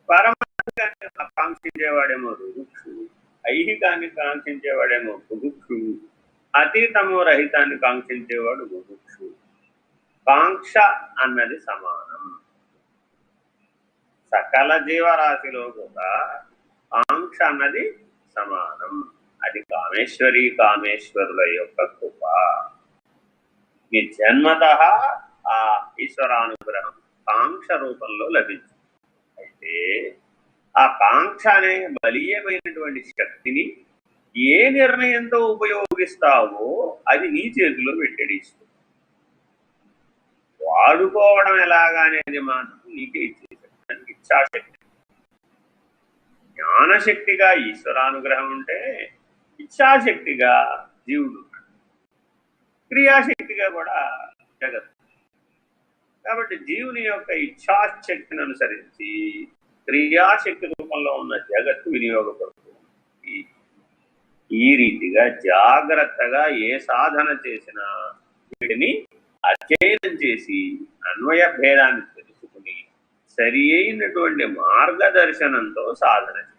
పరమాత్మని కాంక్షించేవాడేమో రుక్షువు, ఐహికాన్ని కాంక్షించేవాడేమో ముముక్షువు, అతీతము రహితాన్ని కాంక్షించేవాడు ముముక్షువు. కాంక్ష అన్నది సమానం. సకల జీవరాశిలో కూడా కాంక్ష అన్నది సమానం. అది కామేశ్వరి కామేశ్వరుల యొక్క కృప. మీ జన్మత ఆ ఈశ్వరానుగ్రహం కాంక్ష రూపంలో లభించింది. అయితే ఆ కాంక్ష అనే బలీయమైనటువంటి శక్తిని ఏ నిర్ణయంతో ఉపయోగిస్తావో అది నీ చేతిలో పెట్టేడిస్తుంది. వాడుకోవడం ఎలాగనేది మాత్రం నీకే ఇచ్చేసాడు. ఇచ్చాశక్తి. జ్ఞానశక్తిగా ఈశ్వరానుగ్రహం ఉంటే ఇచ్చాశక్తిగా జీవుడు, క్రియాశక్తిగా కూడా జగత్తు. కాబట్టి జీవుని యొక్క ఇచ్ఛాశక్తిని అనుసరించి క్రియాశక్తి రూపంలో ఉన్న జగత్తు వినియోగపడుతుంది. ఈ రీతిగా జాగ్రత్తగా ఏ సాధన చేసినా వీటిని అధ్యయనం చేసి అన్వయ భేదాన్ని తెలుసుకుని సరి అయినటువంటి మార్గదర్శనంతో సాధన చేయాలి.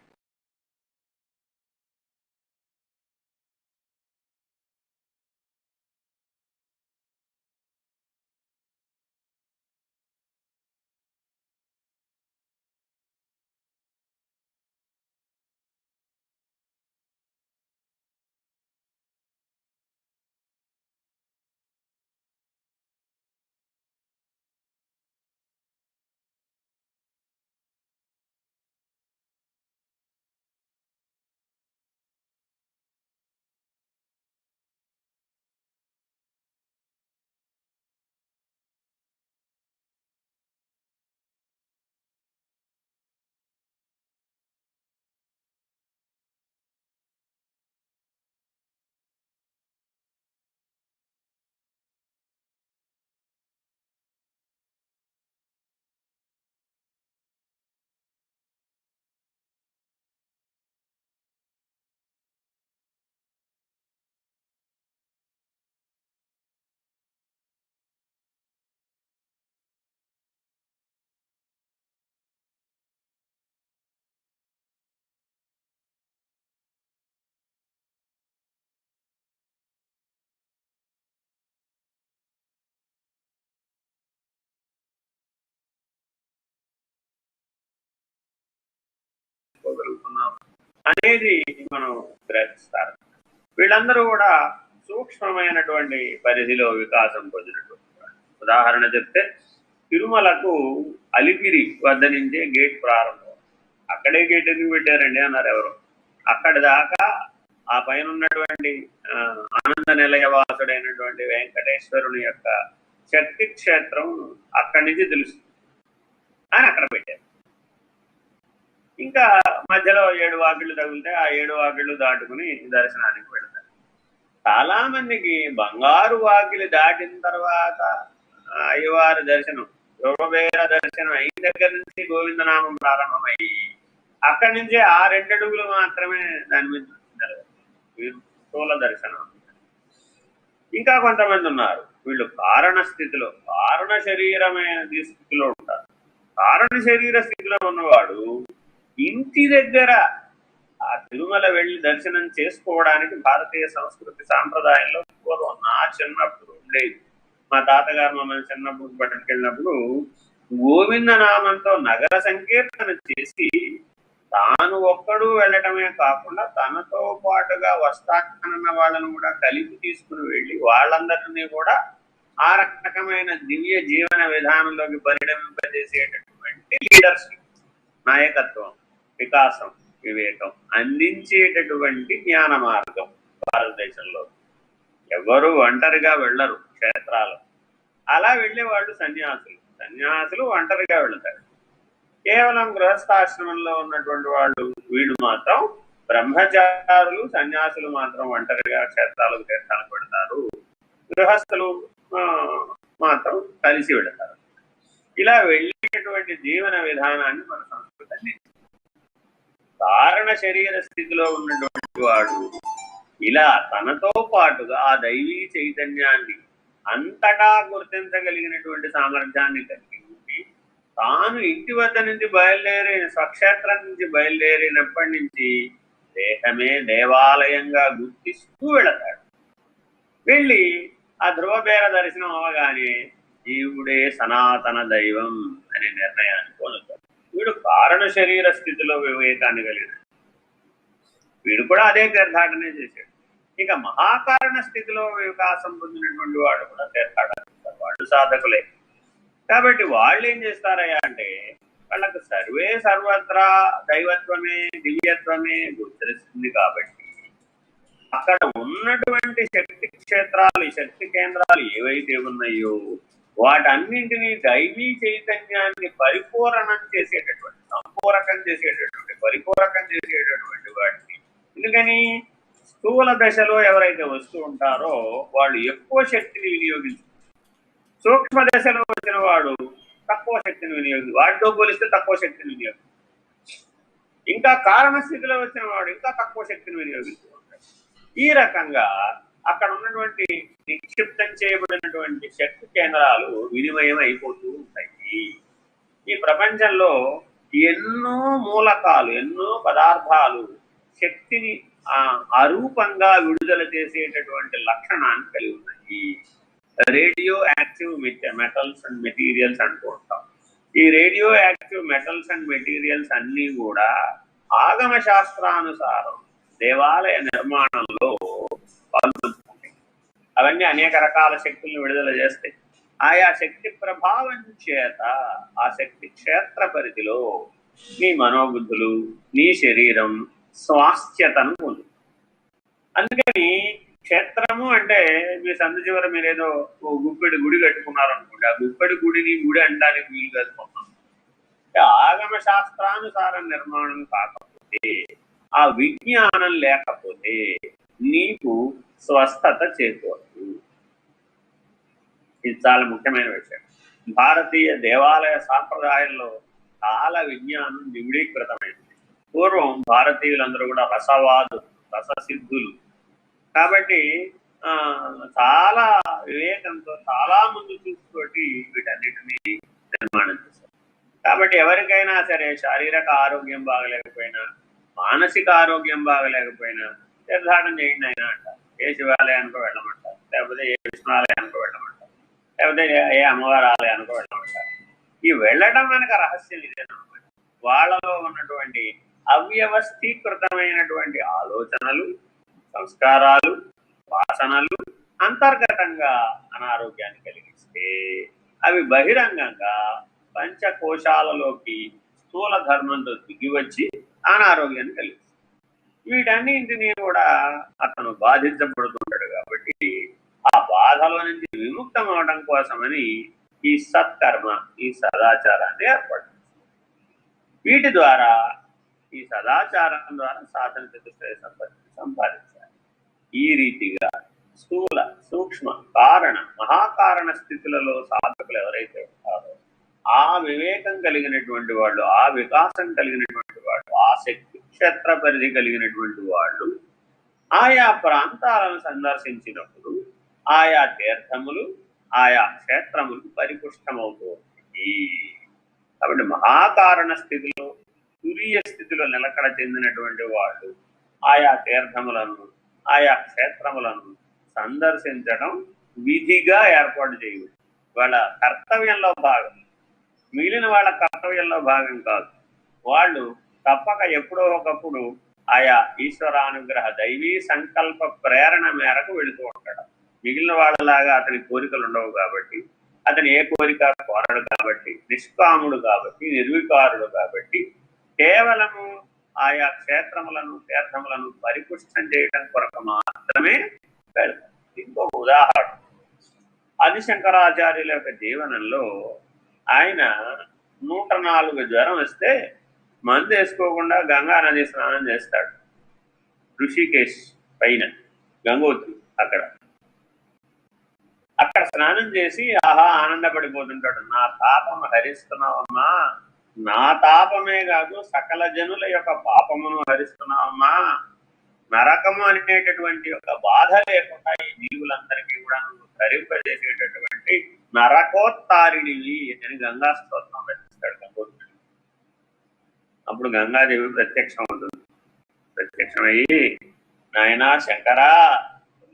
అనేది మనం గ్రహిస్తారు. వీళ్ళందరూ కూడా సూక్ష్మమైనటువంటి పరిధిలో వికాసం పొందినటువంటి. ఉదాహరణ చెప్తే తిరుమలకు అలిపిరి వద్ద నుంచే గేట్ ప్రారంభం. అక్కడే గేట్ ఎందుకు పెట్టారండి అన్నారు ఎవరు. అక్కడి దాకా ఆ పైన ఉన్నటువంటి ఆనంద నిలయవాసుడైనటువంటి వెంకటేశ్వరుని యొక్క శక్తి క్షేత్రం అక్కడి నుంచి తెలుస్తుంది అని అక్కడ పెట్టారు. ఇంకా మధ్యలో 7 వాకిళ్ళు తగిలితే ఆ 7 వాకిళ్ళు దాటుకుని దర్శనానికి వెళ్తారు. చాలా మందికి బంగారు వాకిలి దాటిన తర్వాత అయ్యవారి దర్శనం, యోగవేర దర్శనం అయిన దగ్గర నుంచి గోవిందనామం ప్రారంభమయ్యి అక్కడి నుంచి ఆ 2 అడుగులు మాత్రమే దాని మీద స్థూల దర్శనం. ఇంకా కొంతమంది ఉన్నారు, వీళ్ళు కారణ స్థితిలో, కారణ శరీరమైన స్థితిలో ఉంటారు. కారణ శరీర స్థితిలో ఉన్నవాడు ఇంటి దగ్గర ఆ తిరుమల వెళ్ళి దర్శనం చేసుకోవడానికి భారతీయ సంస్కృతి సాంప్రదాయంలో పూర్వం నా చిన్నప్పుడు ఉండేది. మా తాతగారు మమ్మల్ని చిన్నప్పుడు పట్టుకెళ్ళినప్పుడు గోవిందనామంతో నగర సంకీర్తన చేసి తాను ఒక్కడు వెళ్ళటమే కాకుండా తనతో పాటుగా వస్తానన్న వాళ్ళను కూడా కలిపి తీసుకుని వెళ్ళి వాళ్ళందరినీ కూడా ఆ రకమైన దివ్య జీవన విధానంలోకి పరిణమింపజేసేటటువంటి లీడర్షిప్, నాయకత్వం, వికాసం, వివేకం అందించేటటువంటి జ్ఞాన మార్గం భారతదేశంలో. ఎవరు ఒంటరిగా వెళ్ళరు క్షేత్రాలు. అలా వెళ్ళేవాళ్ళు సన్యాసులు. సన్యాసులు ఒంటరిగా వెళతారు. కేవలం గృహస్థాశ్రమంలో ఉన్నటువంటి వాళ్ళు వీడు మాత్రం బ్రహ్మచారులు సన్యాసులు మాత్రం ఒంటరిగా క్షేత్రాలకు తీర్థాలు పెడతారు, గృహస్థులు మాత్రం కలిసి వెళతారు. ఇలా వెళ్ళేటటువంటి జీవన విధానాన్ని మన సంస్కృతి కారణ శరీర స్థితిలో ఉన్నటువంటి వాడు ఇలా తనతో పాటుగా ఆ దైవీ చైతన్యాన్ని అంతటా గుర్తించగలిగినటువంటి సామర్థ్యాన్ని కలిగి ఉండి తాను ఇంటి వద్ద నుంచి స్వక్షేత్రం నుంచి బయలుదేరినప్పటి నుంచి దేహమే దేవాలయంగా గుర్తిస్తూ వెళతాడు. వెళ్ళి ఆ ధ్రువబేర దర్శనం అవగానే జీవుడే సనాతన దైవం అనే నిర్ణయాన్ని పొందుతాడు. వీడు కారణ శరీర స్థితిలో వివేకాన్ని కలిగిన వీడు కూడా అదే తీర్థాటనే చేశాడు. ఇక మహాకారణ స్థితిలో వికాసం పొందినటువంటి వాడు కూడా తీర్థాటన వాళ్ళు సాధకులే. కాబట్టి వాళ్ళు ఏం చేస్తారయ్యా అంటే వాళ్ళకు సర్వత్రా దైవత్వమే దివ్యత్వమే గోచరిస్తుంది. కాబట్టి అక్కడ ఉన్నటువంటి శక్తి క్షేత్రాలు శక్తి కేంద్రాలు ఏవైతే ఉన్నాయో వాటన్నింటినీ దైవీ చైతన్యాన్ని పరిపూరకం చేసేటటువంటి వాటిని. ఎందుకని స్థూల దశలో ఎవరైతే వస్తూ ఉంటారో వాళ్ళు ఎక్కువ శక్తిని వినియోగించుకుంటారు, సూక్ష్మ దశలో వచ్చిన వాడు తక్కువ శక్తిని వాటితో పోలిస్తే తక్కువ శక్తిని వినియోగిస్తాడు, ఇంకా కారణ స్థితిలో వచ్చిన వాడు ఇంకా తక్కువ శక్తిని వినియోగిస్తూ ఉంటాడు. ఈ రకంగా అక్కడ ఉన్నటువంటి నిక్షిప్తం చేయబడినటువంటి శక్తి కేంద్రాలు వినిమయం అయిపోతూ ఉంటాయి. ఈ ప్రపంచంలో ఎన్నో మూలకాలు ఎన్నో పదార్థాలు శక్తిని అరూపంగా విడుదల చేసేటటువంటి లక్షణాన్ని కలిగి ఉన్నాయి. Radio active metals and materials అంటూ ఉంటాం. ఈ radio active metals and materials అన్నీ కూడా ఆగమ శాస్త్రానుసారం దేవాలయ నిర్మాణంలో పాల్గొంటున్నాయి. అవన్నీ అనేక రకాల శక్తులను విడుదల చేస్తాయి. ఆయా శక్తి ప్రభావం చేత ఆ శక్తి క్షేత్ర పరిధిలో నీ మనోబుద్ధులు నీ శరీరం స్వాస్థ్యతను పొందు. అందుకని క్షేత్రము అంటే మీ సందు చివర మీరేదో గుప్పెడి గుడి కట్టుకున్నారనుకోండి, ఆ గుప్పెడి గుడిని గుడి అనడానికి వీలు కట్టుకున్నాం. ఆగమ శాస్త్రానుసారం నిర్మాణం కాకపోతే ఆ విజ్ఞానం లేకపోతే నీకు స్వస్థత చేకూరదు. ఇది చాలా ముఖ్యమైన విషయం. భారతీయ దేవాలయ సాంప్రదాయంలో చాలా విజ్ఞానం నివిడీకృతమైంది. పూర్వం భారతీయులందరూ కూడా రససిద్ధులు కాబట్టి చాలా వివేకంతో చాలా ముందు చూసుకొని వీటన్నిటినీ నిర్మాణం చేశారు. కాబట్టి ఎవరికైనా సరే శారీరక ఆరోగ్యం బాగలేకపోయినా మానసిక ఆరోగ్యం బాగలేకపోయినా తీర్థాటన చేయండి అయినా అంటారు. ఏ శివాలయానికో వెళ్ళమంటారు, లేకపోతే ఏ విష్ణువాలయానికో వెళ్ళమంటారు, లేకపోతే ఏ అమ్మవారి ఆలయానికో వెళ్ళమంటారు. ఈ వెళ్ళడం వెనక రహస్యం ఇదేనమాట. వాళ్ళలో ఉన్నటువంటి అవ్యవస్థీకృతమైనటువంటి ఆలోచనలు సంస్కారాలు వాసనలు అంతర్గతంగా అనారోగ్యాన్ని కలిగిస్తే అవి బహిరంగంగా పంచకోశాలలోకి స్థూల ధర్మంతో దిగివచ్చి అనారోగ్యాన్ని కలిగిస్తాయి. వీటన్నింటినీ కూడా అతను బాధించబడుతుంటాడు. కాబట్టి ఆ బాధలో నుంచి విముక్తం అవడం కోసమని ఈ సత్కర్మ ఈ సదాచారాన్ని ఏర్పడుతుంది. వీటి ద్వారా ఈ సదాచారం ద్వారా సాధన చతుష్టయ సంపత్తిని సంపాదించాలి. ఈ రీతిగా స్థూల సూక్ష్మ కారణ మహాకారణ స్థితులలో సాధకులు ఎవరైతే ఉంటారో ఆ వివేకం కలిగినటువంటి వాళ్ళు, ఆ వికాసం కలిగినటువంటి వాళ్ళు, ఆ శక్తి క్షేత్ర పరిధి కలిగినటువంటి వాళ్ళు ఆయా ప్రాంతాలను సందర్శించినప్పుడు ఆయా తీర్థములు ఆయా క్షేత్రములు పరిపుష్టమవుతూ ఉంటాయి. కాబట్టి మహాకారణ స్థితిలో తురీయ స్థితిలో నిలకడ చెందినటువంటి వాళ్ళు ఆయా తీర్థములను ఆయా క్షేత్రములను సందర్శించడం విధిగా ఏర్పాటు చేయవచ్చు. వాళ్ళ కర్తవ్యంలో భాగం, మిగిలిన వాళ్ళ కర్తవ్యంలో భాగం కాదు. వాళ్ళు తప్పక ఎప్పుడో ఒకప్పుడు ఆయా ఈశ్వరానుగ్రహ దైవీ సంకల్ప ప్రేరణ మేరకు వెళుతూ ఉంటాడు. మిగిలిన వాళ్ళలాగా అతని కోరికలు ఉండవు కాబట్టి, అతను ఏ కోరిక కోరడు కాబట్టి, నిష్కాముడు కాబట్టి, నిర్వికారుడు కాబట్టి కేవలము ఆయా క్షేత్రములను తీర్థములను పరిపుష్టం చేయడం కొరకు మాత్రమే వెళ్తాం. ఇంకొక ఉదాహరణ, ఆదిశంకరాచార్యుల యొక్క జీవనంలో ఆయన 104 జ్వరం వస్తే మందు వేసుకోకుండా గంగా నది స్నానం చేస్తాడు. ఋషికేశ్ పైన గంగోత్రి అక్కడ స్నానం చేసి ఆహా ఆనందపడిపోతుంటాడు. నా తాపం హరిస్తున్నావమ్మా, నా తాపమే కాదు సకల జనుల యొక్క పాపమును హరిస్తున్నావమ్మా, నరకము అనేటటువంటి ఒక బాధ లేకుండా ఈ జీవులందరికీ కూడా నువ్వు ధరింపజేసేటటువంటి నరకోత్తారిణివి అని గంగా స్తోత్రం రచిస్తాడు గంగోత్రుడు. అప్పుడు గంగాదేవి ప్రత్యక్షం ఉంటుంది. ప్రత్యక్షమయ్యి, నాయనా శంకరా,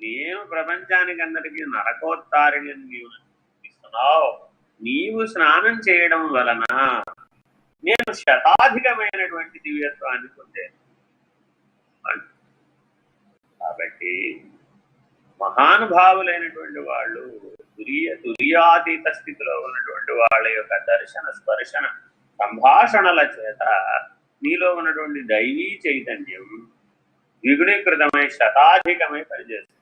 నేను ప్రపంచానికి అందరికీ నరకోత్తారిణి నీవు ఇస్తున్నావు. నీవు స్నానం చేయడం వలన నేను శతాధికమైనటువంటి దివ్యత్వాన్ని పొందాను. కాబట్టి మహానుభావులైనటువంటి వాళ్ళు తుర్యాతీత స్థితిలో ఉన్నటువంటి వాళ్ళ యొక్క దర్శన స్పర్శన సంభాషణల చేత నీలో ఉన్నటువంటి దైవీ చైతన్యం ద్విగుణీకృతమై శతాధికమై పనిచేస్తుంది.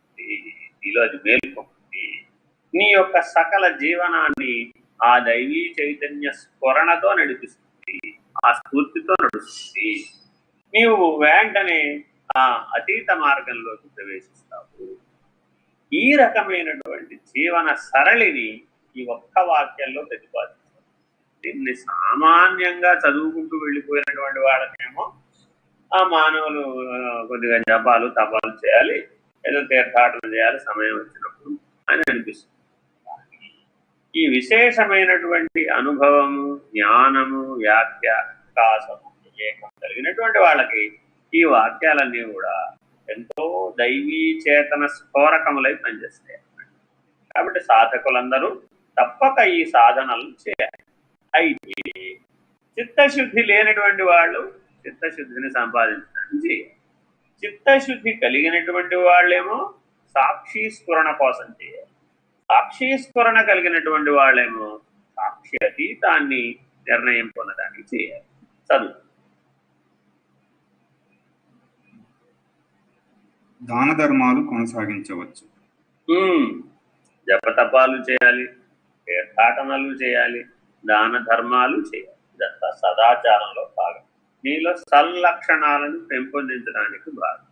నీలో అది మేల్కొంది. నీ యొక్క సకల జీవనాన్ని ఆ దైవీ చైతన్య స్ఫురణతో నడిపిస్తుంది, ఆ స్ఫూర్తితో నడుస్తుంది. నీవు వెంటనే ఆ అతీత మార్గంలోకి ప్రవేశిస్తావు. ఈ రకమైనటువంటి జీవన సరళిని ఈ ఒక్క వాక్యంలో ప్రతిపాదించారు. దీన్ని సామాన్యంగా చదువుకుంటూ వెళ్ళిపోయినటువంటి వాళ్ళకేమో ఆ మానవులు కొద్దిగా జపాలు తపాలు చేయాలి, ఏదో తీర్థాటన చేయాలి సమయం వచ్చినప్పుడు అని అనిపిస్తుంది. ఈ విశేషమైనటువంటి అనుభవము, జ్ఞానము, వ్యాఖ్య, వికాసము, వివేకం కలిగినటువంటి వాళ్ళకి ఈ వాక్యాలన్నీ కూడా ఎంతో దైవీ చేతన స్ఫోరకములై పనిచేస్తాయి. కాబట్టి సాధకులందరూ తప్పక ఈ సాధనలు చేయాలి. అయితే చిత్తశుద్ధి లేనటువంటి వాళ్ళు చిత్తశుద్ధిని సంపాదించడానికి చేయాలి. చిత్తశుద్ధి కలిగినటువంటి వాళ్ళేమో సాక్షి స్ఫురణ కోసం చేయాలి. సాక్షి స్ఫురణ కలిగినటువంటి వాళ్ళేమో సాక్షి అతీతాన్ని నిర్ణయం పొందడానికి చేయాలి. చదువు. దాన ధర్మాలు కొనసాగించవచ్చు. జపతపాలు చేయాలి, తీర్థాటనలు చేయాలి, దాన ధర్మాలు చేయాలి. ఇదంతా సదాచారంలో భాగం. నీలో సల్లక్షణాలను పెంపొందించడానికి భాగం.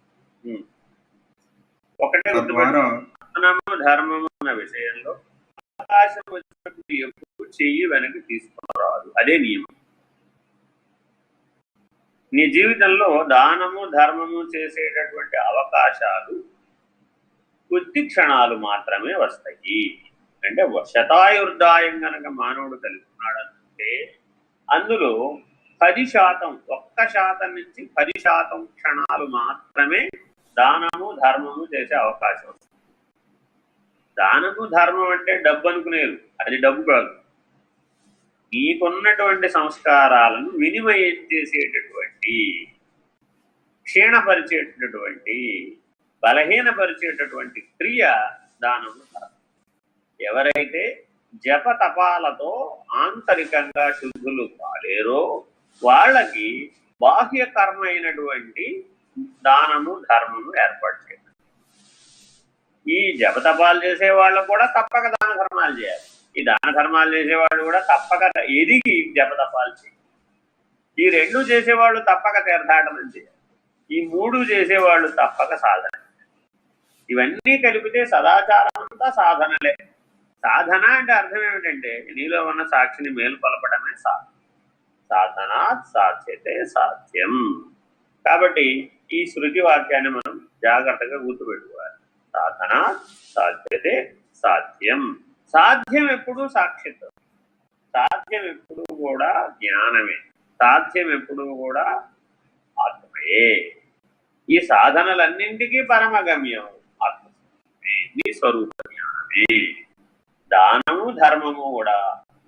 ఒకటే దానము ధర్మము అన్న విషయంలో అవకాశం వచ్చినప్పుడు ఎప్పుడు చెయ్యి వెనక్కి తీసుకురాదు. అదే నియమం. నీ జీవితంలో దానము ధర్మము చేసేటటువంటి అవకాశాలు కొద్ది క్షణాలు మాత్రమే వస్తాయి. అంటే శతాయుర్దాయం కనుక మానవుడు కలిగి ఉన్నాడంటే అందులో 10%, 1% నుంచి 10% క్షణాలు మాత్రమే దానము ధర్మము చేసే అవకాశం వస్తుంది. దానము ధర్మం అంటే డబ్బు అనుకునేది, అది డబ్బు కాదు. నీకున్నటువంటి సంస్కారాలను వినిమయం చేసేటటువంటి, క్షీణపరిచేటటువంటి, బలహీనపరిచేటటువంటి క్రియ దానము ధర్మం. ఎవరైతే జప తపాలతో ఆంతరికంగా శుద్ధులు కాలేరో వాళ్ళకి బాహ్య కర్మ అయినటువంటి దానము ధర్మము ఏర్పాటు చేయాలి. ఈ జపతపాలు చేసేవాళ్ళు కూడా తప్పక దాన ధర్మాలు చేయాలి. ఈ దాన ధర్మాలు చేసేవాళ్ళు కూడా తప్పక ఎదిగి జపతపాలు చేయాలి. ఈ 2 చేసేవాళ్ళు తప్పక తీర్థాటనం చేయాలి. ఈ 3 చేసేవాళ్ళు తప్పక సాధన. ఇవన్నీ కలిపితే సదాచారం అంతా సాధనలే. సాధన అంటే అర్థం ఏమిటంటే నీలో ఉన్న సాక్షిని మేలుకొలపడమే సాధన. సాధనా సాధ్యతే సాధ్యం. కాబట్టి ఈ శృతి వాక్యాన్ని మనం జాగ్రత్తగా గుర్తుపెట్టుకోవాలి. సాధనా సాధ్యతే సాధ్యం. సాధ్యం ఎప్పుడు సాక్షిత్వం, సాధ్యం ఎప్పుడు కూడా జ్ఞానమే, సాధ్యం ఎప్పుడు కూడా ఆత్మయే. ఈ సాధనలన్నింటికీ పరమగమ్యం ఆత్మస్వరూపమే, నీ స్వరూప జ్ఞానమే. దానము ధర్మము కూడా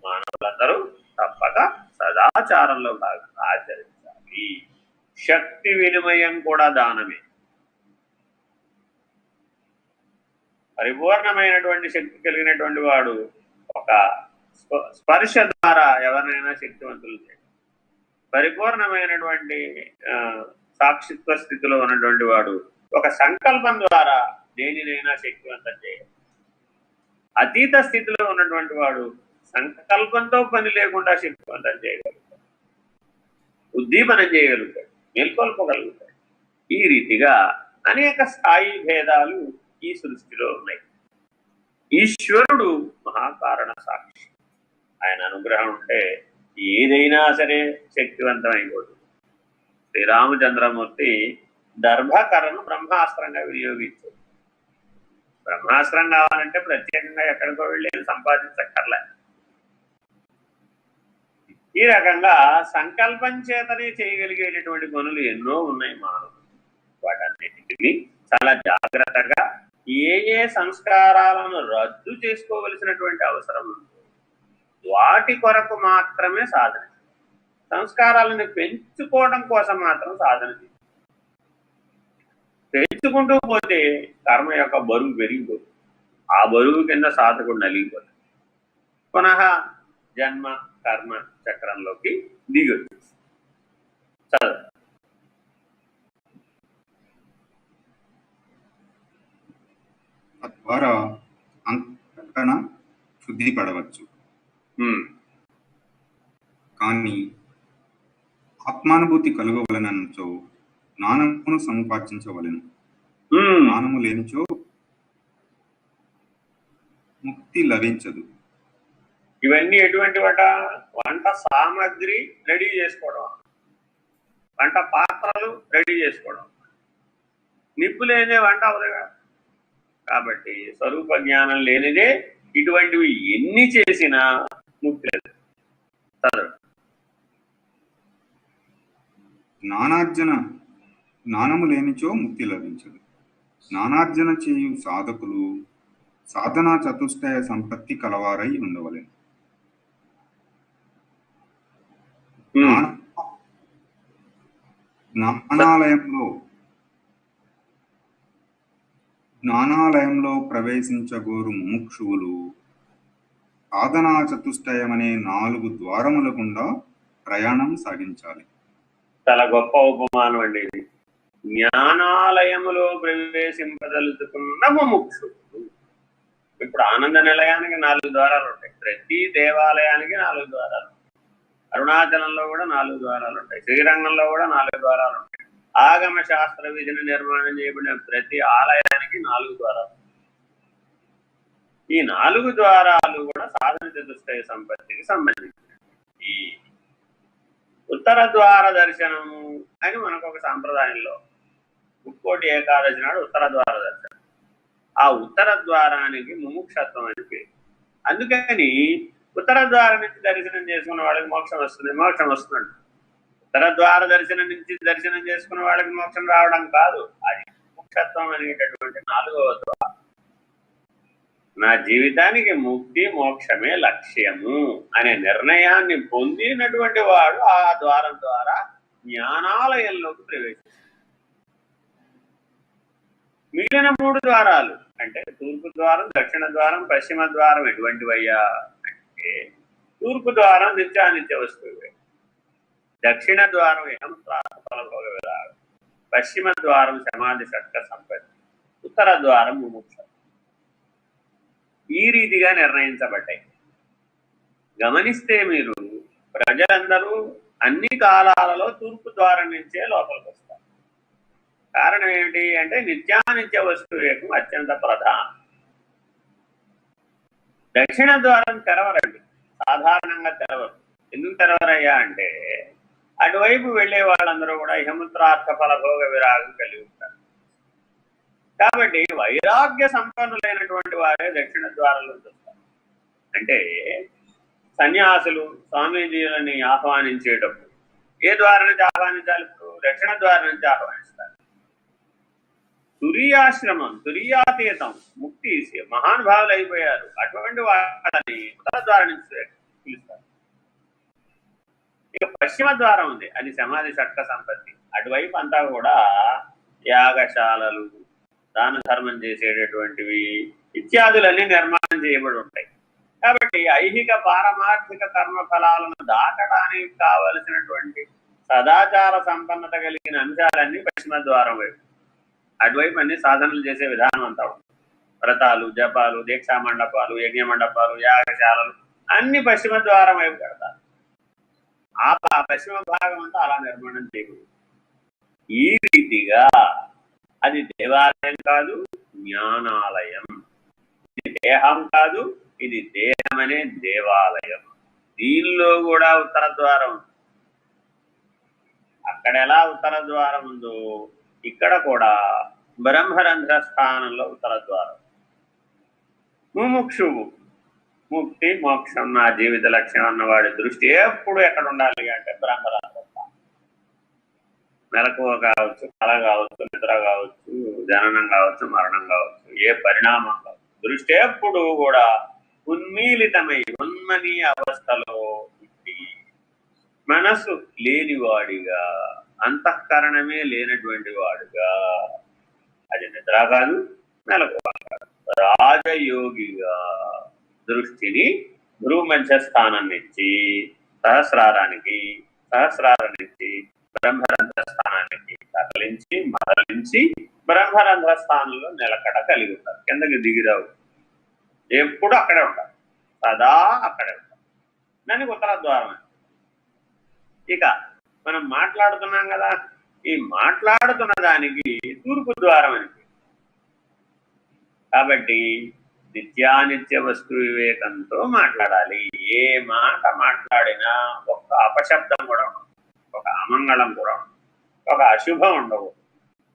మానవులందరూ తప్పక సదాచారంలో భాగంగా ఆచరించాలి. శక్తి వినిమయం కూడా దానమే. పరిపూర్ణమైనటువంటి శక్తి కలిగినటువంటి వాడు ఒక స్పర్శ ద్వారా ఎవరినైనా శక్తివంతులు చేయడం, పరిపూర్ణమైనటువంటి సాక్షిత్వ స్థితిలో ఉన్నటువంటి వాడు ఒక సంకల్పం ద్వారా దేనినైనా శక్తివంతం చేయడం, అతీత స్థితిలో ఉన్నటువంటి వాడు సంకల్పంతో పని లేకుండా శక్తివంతం చేయగలుగుతాడు, ఉద్దీపనం చేయగలుగుతాడు, మేల్కొల్పగలుగుతాడు. ఈ రీతిగా అనేక స్థాయి భేదాలు ఈ సృష్టిలో ఉన్నాయి. ఈశ్వరుడు మహాకారణ సాక్షి. ఆయన అనుగ్రహం ఉంటే ఏదైనా సరే శక్తివంతమైపోతుంది. శ్రీరామచంద్రమూర్తి దర్భకరను బ్రహ్మాస్త్రంగా వినియోగించారు. బ్రహ్మాస్త్రం కావాలంటే ప్రత్యేకంగా ఎక్కడికో వెళ్ళి సంపాదించక్కర్లే. ఈ రకంగా సంకల్పం చేతనే చేయగలిగేటటువంటి పనులు ఎన్నో ఉన్నాయి మానవులు. వాటన్నిటిని చాలా జాగ్రత్తగా ఏ ఏ సంస్కారాలను రద్దు చేసుకోవలసినటువంటి అవసరం ఉందో వాటి కొరకు మాత్రమే సాధన. సంస్కారాలను పెంచుకోవడం కోసం మాత్రం సాధన చేయాలి. పెంచుకుంటూ పోతే కర్మ యొక్క బరువు పెరిగిపోతుంది. ఆ బరువు కింద సాధకుడు నలిగిపోతుంది. పునః జన్మ కర్మ చక్రంలోకి దిగొచ్చు. చదువు. తద్వారా అంతఃకరణ శుద్ధి పడవచ్చు. కానీ ఆత్మానుభూతి కలుగవలనచో జ్ఞానమును సముపార్జించవలెను. జ్ఞానము లేనిచో ముక్తి లభించదు. ఇవన్నీ ఎటువంటి వంట సామాగ్రి రెడీ చేసుకోవడం, వంట పాత్రలు రెడీ చేసుకోవడం. నిప్పు లేనిదే వంట అవదుగా. కాబట్టి స్వరూప జ్ఞానం లేనిదే ఇటువంటివి ఎన్ని చేసినా ముక్తి లేదు. జ్ఞానము లేనిచో ముక్తి లభించదు. జ్ఞానార్జన చేయు సాధకులు సాధనా చతుష్టయ సంపత్తి కలవారై ఉండవలెను. జ్ఞానాలయంలో ప్రవేశించగోరు ముముక్షువులు సాధనా చతుష్టయమనే 4 ద్వారముల గుండా ప్రయాణం సాగించాలి. చాలా గొప్ప ఉపమానం అండి ఇది. జ్ఞానాలయములో ప్రవేశింపదలుచుకున్న ముముక్షుడు. ఇప్పుడు ఆనంద నిలయానికి 4 ద్వారాలు ఉంటాయి. ప్రతి దేవాలయానికి 4 ద్వారాలు. అరుణాచలంలో కూడా 4 ద్వారాలు ఉంటాయి. శ్రీరంగంలో కూడా 4 ద్వారాలు ఉంటాయి. ఆగమ శాస్త్ర విధిని నిర్మాణం చేయబడిన ప్రతి ఆలయానికి 4 ద్వారాలు. ఈ 4 ద్వారాలు కూడా సాధన చతుష్టయ సంపత్తికి సంబంధించినవి. ఈ ఉత్తర ద్వార దర్శనము అని మనకు ఒక సాంప్రదాయంలో ముక్కోటి ఏకాదశి నాడు ఉత్తర ద్వార దర్శనం. ఆ ఉత్తర ద్వారానికి ముముక్షత్వం అని పేరు. అందుకని ఉత్తర ద్వారం నుంచి దర్శనం చేసుకున్న వాళ్ళకి మోక్షం వస్తుంది. మోక్షం వస్తుంది. ఉత్తర ద్వార దర్శనం నుంచి దర్శనం చేసుకున్న వాళ్ళకి మోక్షం రావడం కాదు, అది ముముక్షత్వం అనేటటువంటి 4వ ద్వారం. నా జీవితానికి ముక్తి మోక్షమే లక్ష్యము అనే నిర్ణయాన్ని పొందినటువంటి వాడు ఆ ద్వారం ద్వారా జ్ఞానాలయంలోకి ప్రవేశిస్తాడు. మిగిలిన 3 ద్వారాలు అంటే తూర్పు ద్వారం, దక్షిణ ద్వారం, పశ్చిమ ద్వారం ఎటువంటివయ్యా అంటే తూర్పు ద్వారం నిత్యానిత్య వస్తువు, దక్షిణ ద్వారం ఫలభోగ విరాగం, పశ్చిమ ద్వారం సమాధి షట్క సంపత్తి, ఉత్తర ద్వారం ముముక్ష. ఈ రీతిగా నిర్ణయించబడ్డాయి. గమనిస్తే మీరు ప్రజలందరూ అన్ని కాలాలలో తూర్పు ద్వారం నుంచే లోపలికి వస్తారు. కారణం ఏమిటి అంటే నిత్యానిత్య వస్తువేకం అత్యంత ప్రధానం. దక్షిణ ద్వారం తెరవరండి, సాధారణంగా తెరవరు. ఎందుకు తెరవరయ్యా అంటే అటువైపు వెళ్లే వాళ్ళందరూ కూడా ఇహముత్రార్థ ఫలభోగ విరాగం కలిగి ఉంటారు. కాబట్టి వైరాగ్య సంపన్నులైనటువంటి వారే దక్షిణ ద్వారంలో చూస్తారు. అంటే సన్యాసులు స్వామీజీలని ఆహ్వానించేటప్పుడు ఏ ద్వారం నుంచి ఆహ్వానించాలి? ఇప్పుడు దక్షిణ ద్వారం నుంచి ఆహ్వానిస్తారు. తురీయాశ్రమం, తురీయాతీతం, ముక్తి మహానుభావులు అయిపోయారు, అటువంటి వాళ్ళని ఉత్తర ద్వారం నుంచి పిలుస్తారు. ఇక పశ్చిమ ద్వారం ఉంది, అది సమాధి షట్క సంపత్తి. అటువైపు అంతా కూడా యాగశాలలు, దాన ధర్మం చేసేటటువంటివి ఇత్యాదులన్నీ నిర్మాణం చేయబడి ఉంటాయి. కాబట్టి ఐహిక పారమార్థిక కర్మ ఫలాలను దాటడానికి కావలసినటువంటి సదాచార సంపన్నత కలిగిన అంశాలన్నీ పశ్చిమ ద్వారం వైపు. అటువైపు అన్ని సాధనలు చేసే విధానం అంతా ఉంటుంది. వ్రతాలు, జపాలు, దీక్షా మండపాలు, యజ్ఞ మండపాలు, యాగశాలలు అన్ని పశ్చిమ ద్వారం వైపు కడతారు. ఆ పశ్చిమ భాగం అంతా అలా నిర్మాణం చేయకూడదు. ఈ రీతిగా అది దేవాలయం కాదు, జ్ఞానాలయం. ఇది దేహం కాదు, ఇది దేహం అనే దేవాలయం. దీనిలో కూడా ఉత్తర ద్వారం. అక్కడ ఎలా ఉత్తర ద్వారం ఉందో ఇక్కడ కూడా బ్రహ్మరంధ్ర స్థానంలో ఉత్తర ద్వారం. ముముక్షువు, ముక్తి మోక్షం నా జీవిత లక్ష్యం అన్నవాడి దృష్టి ఎప్పుడు ఎక్కడ ఉండాలి అంటే బ్రహ్మరంధ్ర స్థానం. మెలకువ కావచ్చు, కళ కావచ్చు, నిద్ర కావచ్చు, జననం కావచ్చు, మరణం కావచ్చు, ఏ పరిణామం కావచ్చు, దృష్టి ఎప్పుడు కూడా ఉన్మీలితమై ఉన్మని అవస్థలో ఉండి మనసు లేనివాడిగా, అంతఃకరణమే లేనటువంటి వాడుగా, అది నిద్ర కాదు, మెలకువ కాదు, రాజయోగిగా దృష్టిని భూమధ్య స్థానం నుంచి సహస్రారానికి, సహస్రారం నుంచి బ్రహ్మరంధ్ర స్థానానికి తరలించి మరలించి బ్రహ్మరంధ్ర స్థానంలో నిలకడ కలిగి ఉంటారు. కిందకి దిగిరావు, ఎప్పుడు అక్కడే ఉంటారు, సదా అక్కడే ఉంటారు. దానికి ఉత్తర ద్వారం. ఇక మనం మాట్లాడుతున్నాం కదా, ఈ మాట్లాడుతున్న దానికి తూర్పు ద్వారం అని. కాబట్టి నిత్యానిత్య వస్తు వివేకంతో మాట్లాడాలి. ఏ మాట మాట్లాడినా ఒక అపశబ్దం కూడా ఉండదు, ఒక అమంగళం కూడా ఉండదు, ఒక అశుభం ఉండవు.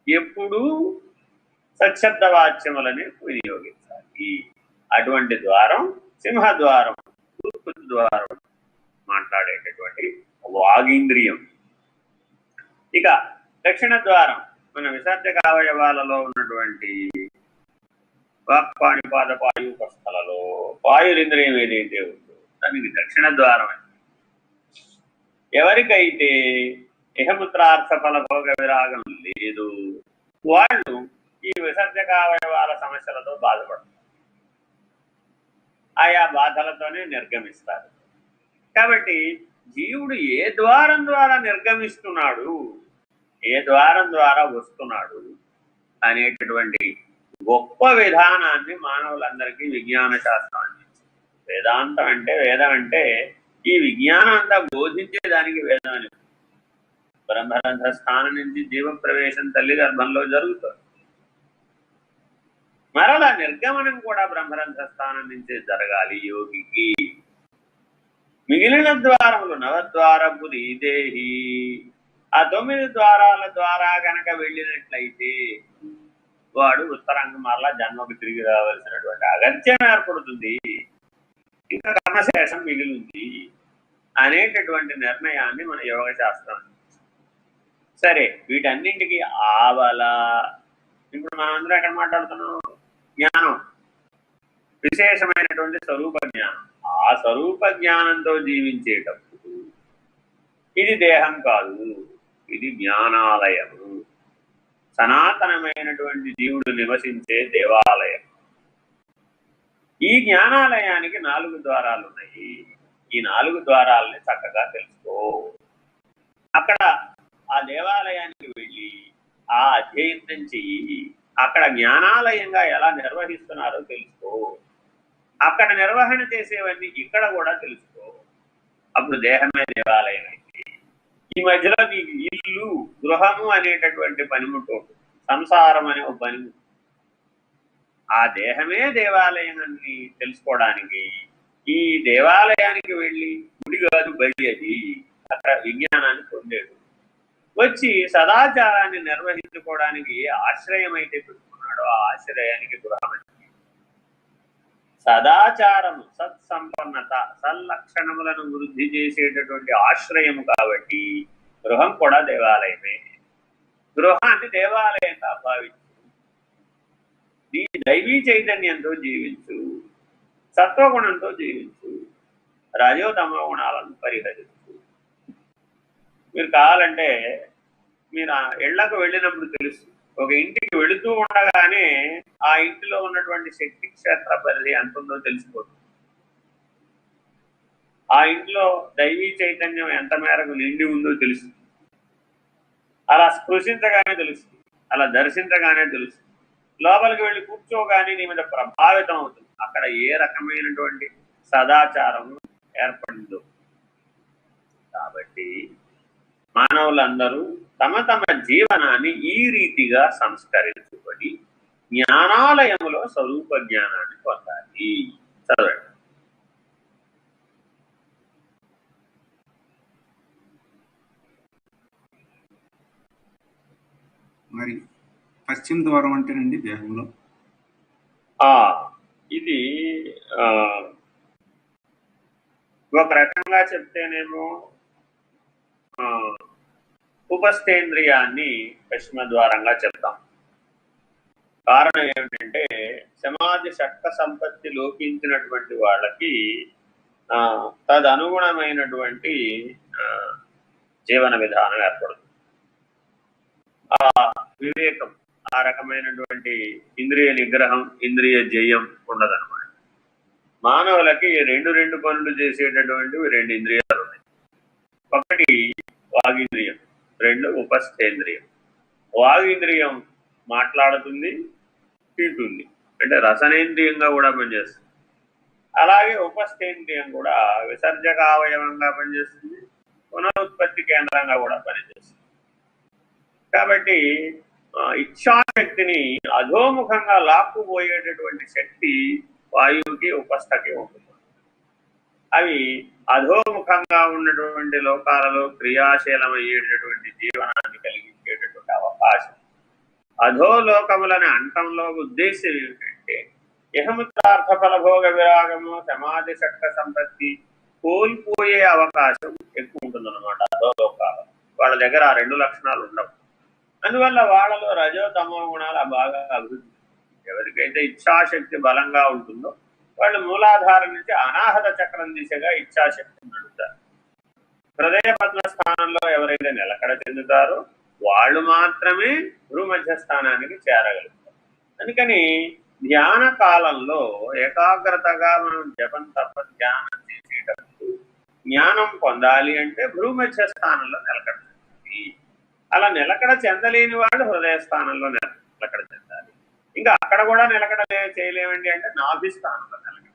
ఎప్పుడూ సత్శబ్ద వాచ్యములని వినియోగించాలి. అటువంటి ద్వారం సింహద్వారం, తూర్పు ద్వారం, మాట్లాడేటటువంటి వాగీంద్రియం. ఇక దక్షిణ ద్వారం మన విసర్జక అవయవాలలో ఉన్నటువంటి వాక్పాణిపాద పాయుపస్థలలో పాయురింద్రియం ఏదైతే ఉందో దానికి దక్షిణ ద్వారం. ఎవరికైతే ఇహముత్రార్థ ఫల భోగ విరాగం లేదు వాళ్ళు ఈ విసర్జక అవయవాల సమస్యలతో బాధపడతారు, ఆయా బాధలతోనే నిర్గమిస్తారు. కాబట్టి జీవుడు ఏ ద్వారం ద్వారా నిర్గమిస్తున్నాడు, ఏ ద్వారం ద్వారా వస్తున్నాడు అనేటటువంటి గొప్ప విధానాన్ని మానవులందరికీ విజ్ఞాన శాస్త్రం అందించింది. వేదాంతం అంటే, వేదం అంటే ఈ విజ్ఞానం అంతా బోధించేదానికి వేదం అని. బ్రహ్మరంధ్ర స్థానం నుంచి జీవ ప్రవేశం తల్లి గర్భంలో జరుగుతుంది. మరలా నిర్గమనం కూడా బ్రహ్మరంధ్ర స్థానం నుంచే జరగాలి యోగికి. మిగిలిన ద్వారములు నవద్వారపు దేహి, ఆ 9 ద్వారాల ద్వారా గనక వెళ్ళినట్లయితే వాడు ఉత్తరంగ మరలా జన్మకు తిరిగి రావాల్సినటువంటి అగత్యం ఏర్పడుతుంది, ఇంకా కర్మశేషం మిగిలింది అనేటటువంటి నిర్ణయాన్ని మన యోగ శాస్త్రం. సరే, వీటన్నింటికి ఆవల ఇప్పుడు మనం అందరం ఎక్కడ మాట్లాడుతున్నాం? జ్ఞానం, విశేషమైనటువంటి స్వరూప జ్ఞానం. ఆ స్వరూప జ్ఞానంతో జీవించేటప్పుడు ఇది దేహం కాదు, ఇది జ్ఞానాలయము, సనాతనమైనటువంటి జీవుడు నివసించే దేవాలయం. ఈ జ్ఞానాలయానికి 4 ద్వారాలు ఉన్నాయి. ఈ 4 ద్వారాలని చక్కగా తెలుసుకో. అక్కడ ఆ దేవాలయానికి వెళ్ళి ఆ అధ్యయనం చెయ్యి. అక్కడ జ్ఞానాలయంగా ఎలా నిర్వహిస్తున్నారో తెలుసుకో. అక్కడ నిర్వహణ చేసేవన్నీ ఇక్కడ కూడా తెలుసుకో. అప్పుడు దేహమే దేవాలయం అయింది. ఈ మధ్యలో నీకు ఇల్లు, గృహము అనేటటువంటి పనిముట్టు, సంసారం అనే ఒక పనిముట్టు. ఆ దేహమే దేవాలయం అని తెలుసుకోవడానికి ఈ దేవాలయానికి వెళ్ళి, గుడి కాదు బడి అది, అక్కడ విజ్ఞానాన్ని పొందాడు. వచ్చి సదాచారాన్ని నిర్వహించుకోవడానికి ఏ ఆశ్రయం అయితే పెట్టుకున్నాడో ఆ ఆశ్రయానికి గృహం. సదాచారము, సత్సంపన్నత, సల్లక్షణములను వృద్ధి చేసేటటువంటి ఆశ్రయము కాబట్టి గృహం కూడా దేవాలయమే. గృహాన్ని దేవాలయంగా భావించు. నీ దైవీ చైతన్యంతో జీవించు, సత్వగుణంతో జీవించు, రజోతమో గుణాలను పరిహరించు. మీరు కావాలంటే మీరు ఇళ్లకు వెళ్ళినప్పుడు తెలుసు. ఒక ఇంటికి వెళుతూ ఉండగానే ఆ ఇంటిలో ఉన్నటువంటి శక్తి క్షేత్ర పరిధి ఎంత ఉందో తెలిసిపోతుంది. ఆ ఇంట్లో దైవీ చైతన్యం ఎంత మేరకు నిండి ఉందో తెలుస్తుంది. అలా స్పృశించగానే తెలుస్తుంది, అలా దర్శించగానే తెలుస్తుంది. లోపలికి వెళ్ళి కూర్చోగానే నీ మీద ప్రభావితం అవుతుంది. అక్కడ ఏ రకమైనటువంటి సదాచారము, ఏర్పడిందో. కాబట్టి మానవులందరూ తమ తమ జీవనాన్ని ఈ రీతిగా సంస్కరించుకొని జ్ఞానాలయములో స్వరూప జ్ఞానాన్ని పొందాలి. చదవండి. మరి పశ్చిమ ద్వారం అంటేనండి దేహంలో ఇది ఒక రకంగా చెప్తేనేమో ఉపస్థేంద్రియాన్ని పశ్చిమ ద్వారంగా చెప్తాం. కారణం ఏమిటంటే సమాధి షట్క సంపత్తి లోపించినటువంటి వాళ్ళకి తదనుగుణమైనటువంటి జీవన విధానం ఏర్పడుతుంది. ఆ వివేకం, ఆ రకమైనటువంటి ఇంద్రియ నిగ్రహం, ఇంద్రియ జయం ఉండదన్నమాట. మానవులకి రెండు పనులు చేసేటటువంటివి 2 ఇంద్రియాలు ఉన్నాయి. ఒకటి వాగింద్రియం, 2 ఉపస్థేంద్రియం. వాగింద్రియం మాట్లాడుతుంది, తింటుంది, అంటే రసనేంద్రియంగా కూడా పనిచేస్తుంది. అలాగే ఉపస్థేంద్రియం కూడా విసర్జక అవయవంగా పనిచేస్తుంది, పునరుత్పత్తి కేంద్రంగా కూడా పనిచేస్తుంది. కాబట్టి ఇచ్ఛాశక్తిని అధోముఖంగా లాక్కుపోయేటటువంటి శక్తి వాయువుకి ఉపస్థకి ఉంటుంది. అవి అధోముఖంగా ఉన్నటువంటి లోకాలలో క్రియాశీలమయ్యేటటువంటి జీవనాన్ని కలిగించేటటువంటి అవకాశం. అధోలోకములని అంటంలో ఉద్దేశం ఏమిటంటే ఇహముత్రార్థ ఫలభోగ విరాగము, సమాధి షట్క సంపత్తి కోల్పోయే అవకాశం ఎక్కువ ఉంటుందన్నమాట. అధోలోకాలు వాళ్ళ దగ్గర ఆ 2 లక్షణాలు ఉండవు. అందువల్ల వాళ్ళలో రజో తమో గుణాలు బాగా అభివృద్ధి. ఎవరికైతే ఇచ్ఛాశక్తి బలంగా ఉంటుందో వాళ్ళు మూలాధారం నుంచి అనాహత చక్రం దిశగా ఇచ్ఛాశక్తిని నడుపుతారు. హృదయ పద్మ స్థానంలో ఎవరైతే నిలకడ చెందుతారో వాళ్ళు మాత్రమే భూమధ్య స్థానానికి చేరగలుగుతారు. అందుకని ధ్యాన కాలంలో ఏకాగ్రతగా మనం జపం తప్ప ధ్యానం చేసేటప్పుడు జ్ఞానం పొందాలి అంటే భూమధ్య స్థానంలో నిలకడ చెందాలి. అలా నిలకడ చెందలేని వాళ్ళు హృదయ స్థానంలో నిలకడ చెందాలి. ఇంకా అక్కడ కూడా నిలకడ చేయలేమండి అంటే నాభి స్థానంలో నిలకడ.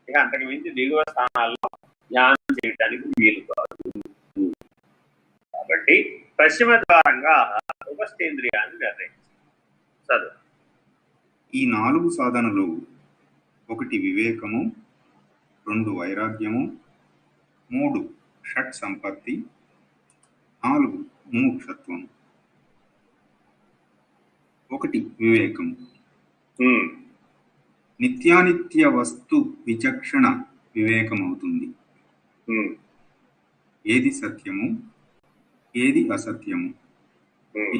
ఇక అంతకు మించి దిగువ స్థానాల్లో ధ్యానం చేయడానికి వీలు కాదు. కాబట్టి పశ్చిమ ద్వారంగా ఉపస్థేంద్రియాన్ని నిర్ణయించారు. ఈ 4 సాధనలు 1 వివేకము, 2 వైరాగ్యము, 3 షట్ సంపత్తి, 4 ముముక్షత్వం. 1 వివేకము. నిత్యానిత్య వస్తు విచక్షణ వివేకమవుతుంది. ఏది సత్యము, ఏది అసత్యము,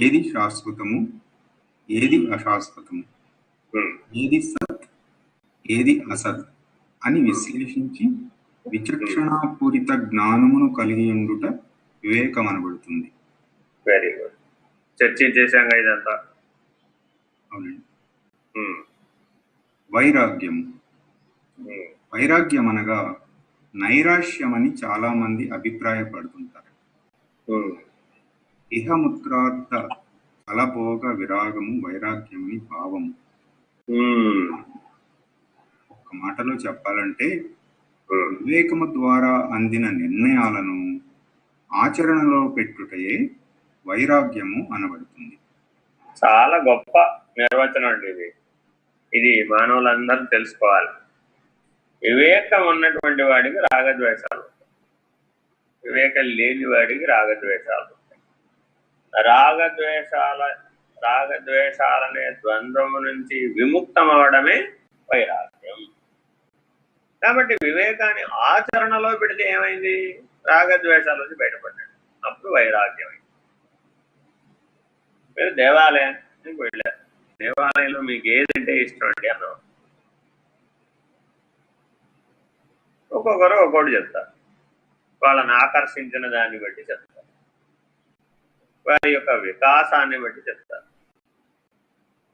ఏది శాశ్వతము, ఏది అశాశ్వతము, ఏది సత్, ఏది అసత్ అని విశ్లేషించి విచక్షణాపూరిత జ్ఞానమును కలిగి ఉండుట వివేకం అనబడుతుంది. Very good. చర్చించేశాం ఇదంతా. అవునండి. వైరాగ్యం. వైరాగ్యం అనగా నైరాశ్యమని చాలా మంది అభిప్రాయపడుతుంటారు. ఇహముత్రార్థ ఫలభోగ విరాగము వైరాగ్యమని భావము. ఒక్క మాటలో చెప్పాలంటే వివేకము ద్వారా అందిన నిర్ణయాలను ఆచరణలో పెట్టుటయే వైరాగ్యము అనబడుతుంది. చాలా గొప్ప నిర్వచనం అండి ఇది. ఇది మానవులందరూ తెలుసుకోవాలి. వివేకం ఉన్నటువంటి వాడికి రాగద్వేషాలు ఉంటాయి, వివేకం లేని వాడికి రాగద్వేషాలు ఉంటాయి. రాగద్వేషాలనే ద్వంద్వము నుంచి విముక్తం అవడమే వైరాగ్యం. కాబట్టి వివేకాన్ని ఆచరణలో పెడితే ఏమైంది? రాగద్వేషాల నుంచి బయటపడ్డాడు, అప్పుడు వైరాగ్యం అయింది. మీరు దేవాలయానికి వెళ్ళారు, దేవాలయంలో మీకు ఏదంటే ఇష్టం అండి అన్నాం. ఒక్కొక్కరు ఒక్కొక్కటి చెప్తారు, వాళ్ళని ఆకర్షించిన దాన్ని బట్టి చెప్తారు, వారి యొక్క వికాసాన్ని బట్టి చెప్తారు.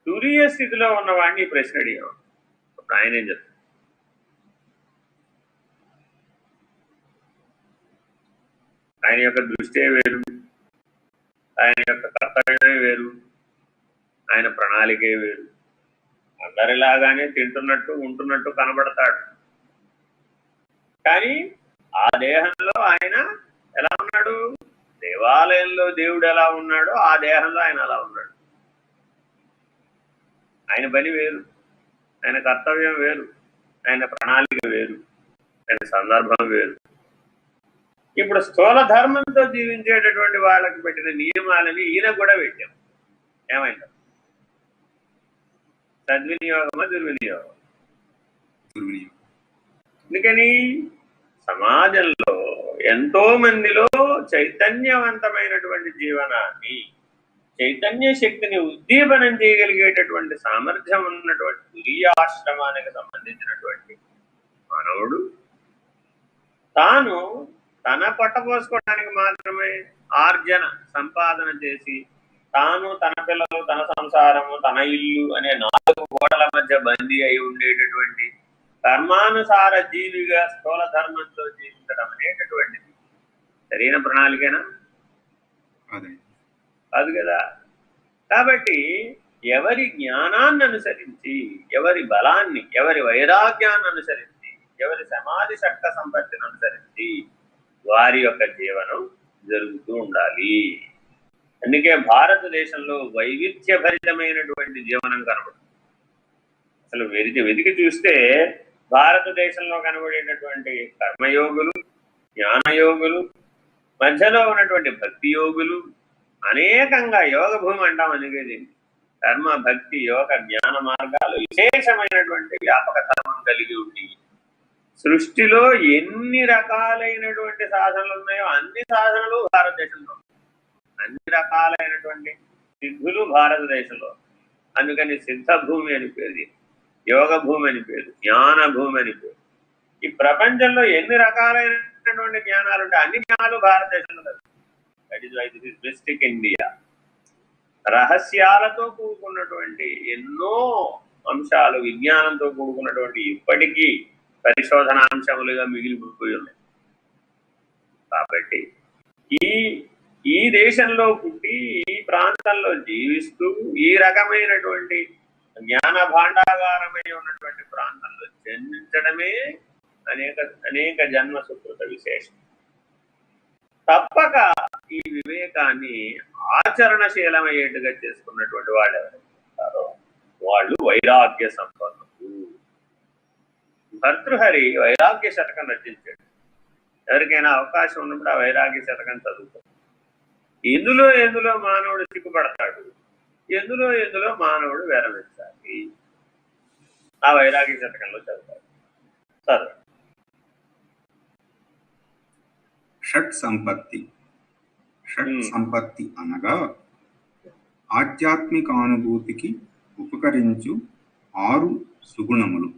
తురియ స్థితిలో ఉన్నవాడిని ఈ ప్రశ్న అడిగాం, అప్పుడు ఆయన ఏం చెప్తారు? ఆయన యొక్క దృష్టే వేరు, ఆయన యొక్క కర్తవ్యమే వేరు, ఆయన ప్రణాళికే వేరు. అందరిలాగానే తింటున్నట్టు ఉంటున్నట్టు కనబడతాడు, కానీ ఆ దేహంలో ఆయన ఎలా ఉన్నాడు? దేవాలయంలో దేవుడు ఎలా ఉన్నాడో ఆ దేహంలో ఆయన అలా ఉన్నాడు. ఆయన పని వేరు, ఆయన కర్తవ్యం వేరు, ఆయన ప్రణాళిక వేరు, ఆయన సందర్భం వేరు. ఇప్పుడు స్థూల ధర్మంతో జీవించేటటువంటి వాళ్ళకి పెట్టిన నియమాలని ఈయన కూడా పెట్టాం. ఏమైంది? సద్వినియోగమా దుర్వినియోగం? అందుకని సమాజంలో ఎంతో మందిలో చైతన్యవంతమైనటువంటి జీవనాన్ని, చైతన్య శక్తిని ఉద్దీపనం చేయగలిగేటటువంటి సామర్థ్యం ఉన్నటువంటి తురీయాశ్రమానికి సంబంధించినటువంటి మానవుడు తాను తన పొట్టపోసుకోవడానికి మాత్రమే ఆర్జన సంపాదన చేసి తాను, తన పిల్లలు, తన సంసారము, తన ఇల్లు అనే 4 గోడల మధ్య బందీ అయి ఉండేటటువంటి కర్మానుసార జీవిగా స్థూల ధర్మంతో జీవించడం అనేటటువంటిది సరైన ప్రణాళికేనా? కాదు కదా. కాబట్టి ఎవరి జ్ఞానాన్ని అనుసరించి, ఎవరి బలాన్ని, ఎవరి వైరాగ్యాన్ని అనుసరించి, ఎవరి సమాధి శక్త సంపత్తిని అనుసరించి వారి యొక్క జీవనం జరుగుతూ ఉండాలి. అందుకే భారతదేశంలో వైవిధ్యభరితమైనటువంటి జీవనం కనబడుతుంది. అసలు వెతికి చూస్తే భారతదేశంలో కనబడేటటువంటి కర్మయోగులు, జ్ఞానయోగులు, మధ్యలో ఉన్నటువంటి భక్తి యోగులు, అనేకంగా యోగ భూమి అంటాం. అందుకే కర్మ, భక్తి, యోగ, జ్ఞాన మార్గాలు విశేషమైనటువంటి వ్యాపక ధర్మం కలిగి ఉండి సృష్టిలో ఎన్ని రకాలైనటువంటి సాధనలు ఉన్నాయో అన్ని సాధనలు భారతదేశంలో, అన్ని రకాలైనటువంటి సిద్ధులు భారతదేశంలో. అందుకని సిద్ధ భూమి అని పేరు, యోగ భూమి అని పేరు, జ్ఞాన భూమి అని పేరు. ఈ ప్రపంచంలో ఎన్ని రకాలైనటువంటి జ్ఞానాలు ఉంటాయి, అన్ని జ్ఞానాలు భారతదేశంలో. That is why this is mystic India. రహస్యాలతో కూడుకున్నటువంటి ఎన్నో అంశాలు, విజ్ఞానంతో కూడుకున్నటువంటి ఇప్పటికీ పరిశోధనాంశములుగా మిగిలిపోయి ఉన్నాయి. కాబట్టి ఈ దేశంలో పుట్టి, ఈ ప్రాంతంలో జీవిస్తూ, ఈ రకమైనటువంటి జ్ఞాన భాండాగారమై ఉన్నటువంటి ప్రాంతంలో జన్మించడమే అనేక జన్మ సుకృత విశేషం. తప్పక ఈ వివేకాన్ని ఆచరణశీలమయ్యేట్టుగా చేసుకున్నటువంటి వాళ్ళు ఎవరైతే వాళ్ళు వైరాగ్య సంపన్నులు. భర్తృహరి వైరాగ్య శతకం రచించాడు. ఎవరికైనా అవకాశం ఉన్నప్పుడు ఆ వైరాగ్య శతకం చదువుతాడు. ఎందులో మానవుడు సిగ్గుపడతాడు, ఎందులో మానవుడు విరమించాలి, ఆ వైరాగ్య శతకంలో చదువుతాడు. చదువు. షట్ సంపత్తి. షట్ సంపత్తి అనగా ఆధ్యాత్మికానుభూతికి ఉపకరించు 6 సుగుణములు.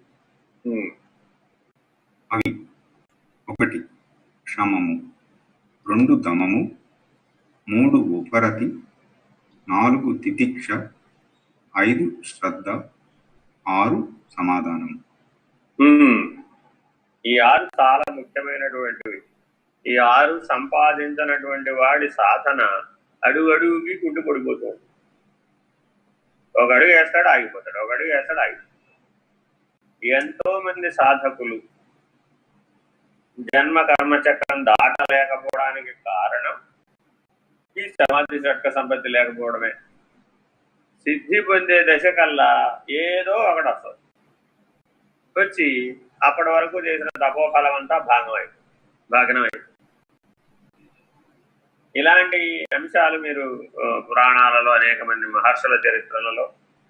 అవి 1 క్షమము, 2 దమము, 3 ఉపరతి, 4 తితిక్ష, 5 శ్రద్ధ, 6 సమాధానం. ఈ 6 చాలా ముఖ్యమైనటువంటివి. ఈ 6 సంపాదించినటువంటి వాడి సాధన అడుగడుగుకి కుంటుపడిపోతుంది. ఒక అడుగు వేస్తాడు ఆగిపోతాడు, ఒక అడుగు వేస్తాడు ఆగిపోతాడు. ఎంతో మంది సాధకులు జన్మ కర్మచక్రం దాటలేకపోవడానికి కారణం ఈ సమాధి షట్క సంపత్తి లేకపోవడమే. సిద్ధి పొందే దశ కల్లా ఏదో ఒకటి వస్తుంది, వచ్చి అప్పటి వరకు చేసిన తపోఫలం అంతా భగ్నమైంది. ఇలాంటి అంశాలు మీరు పురాణాలలో, అనేక మంది మహర్షుల చరిత్రలలో,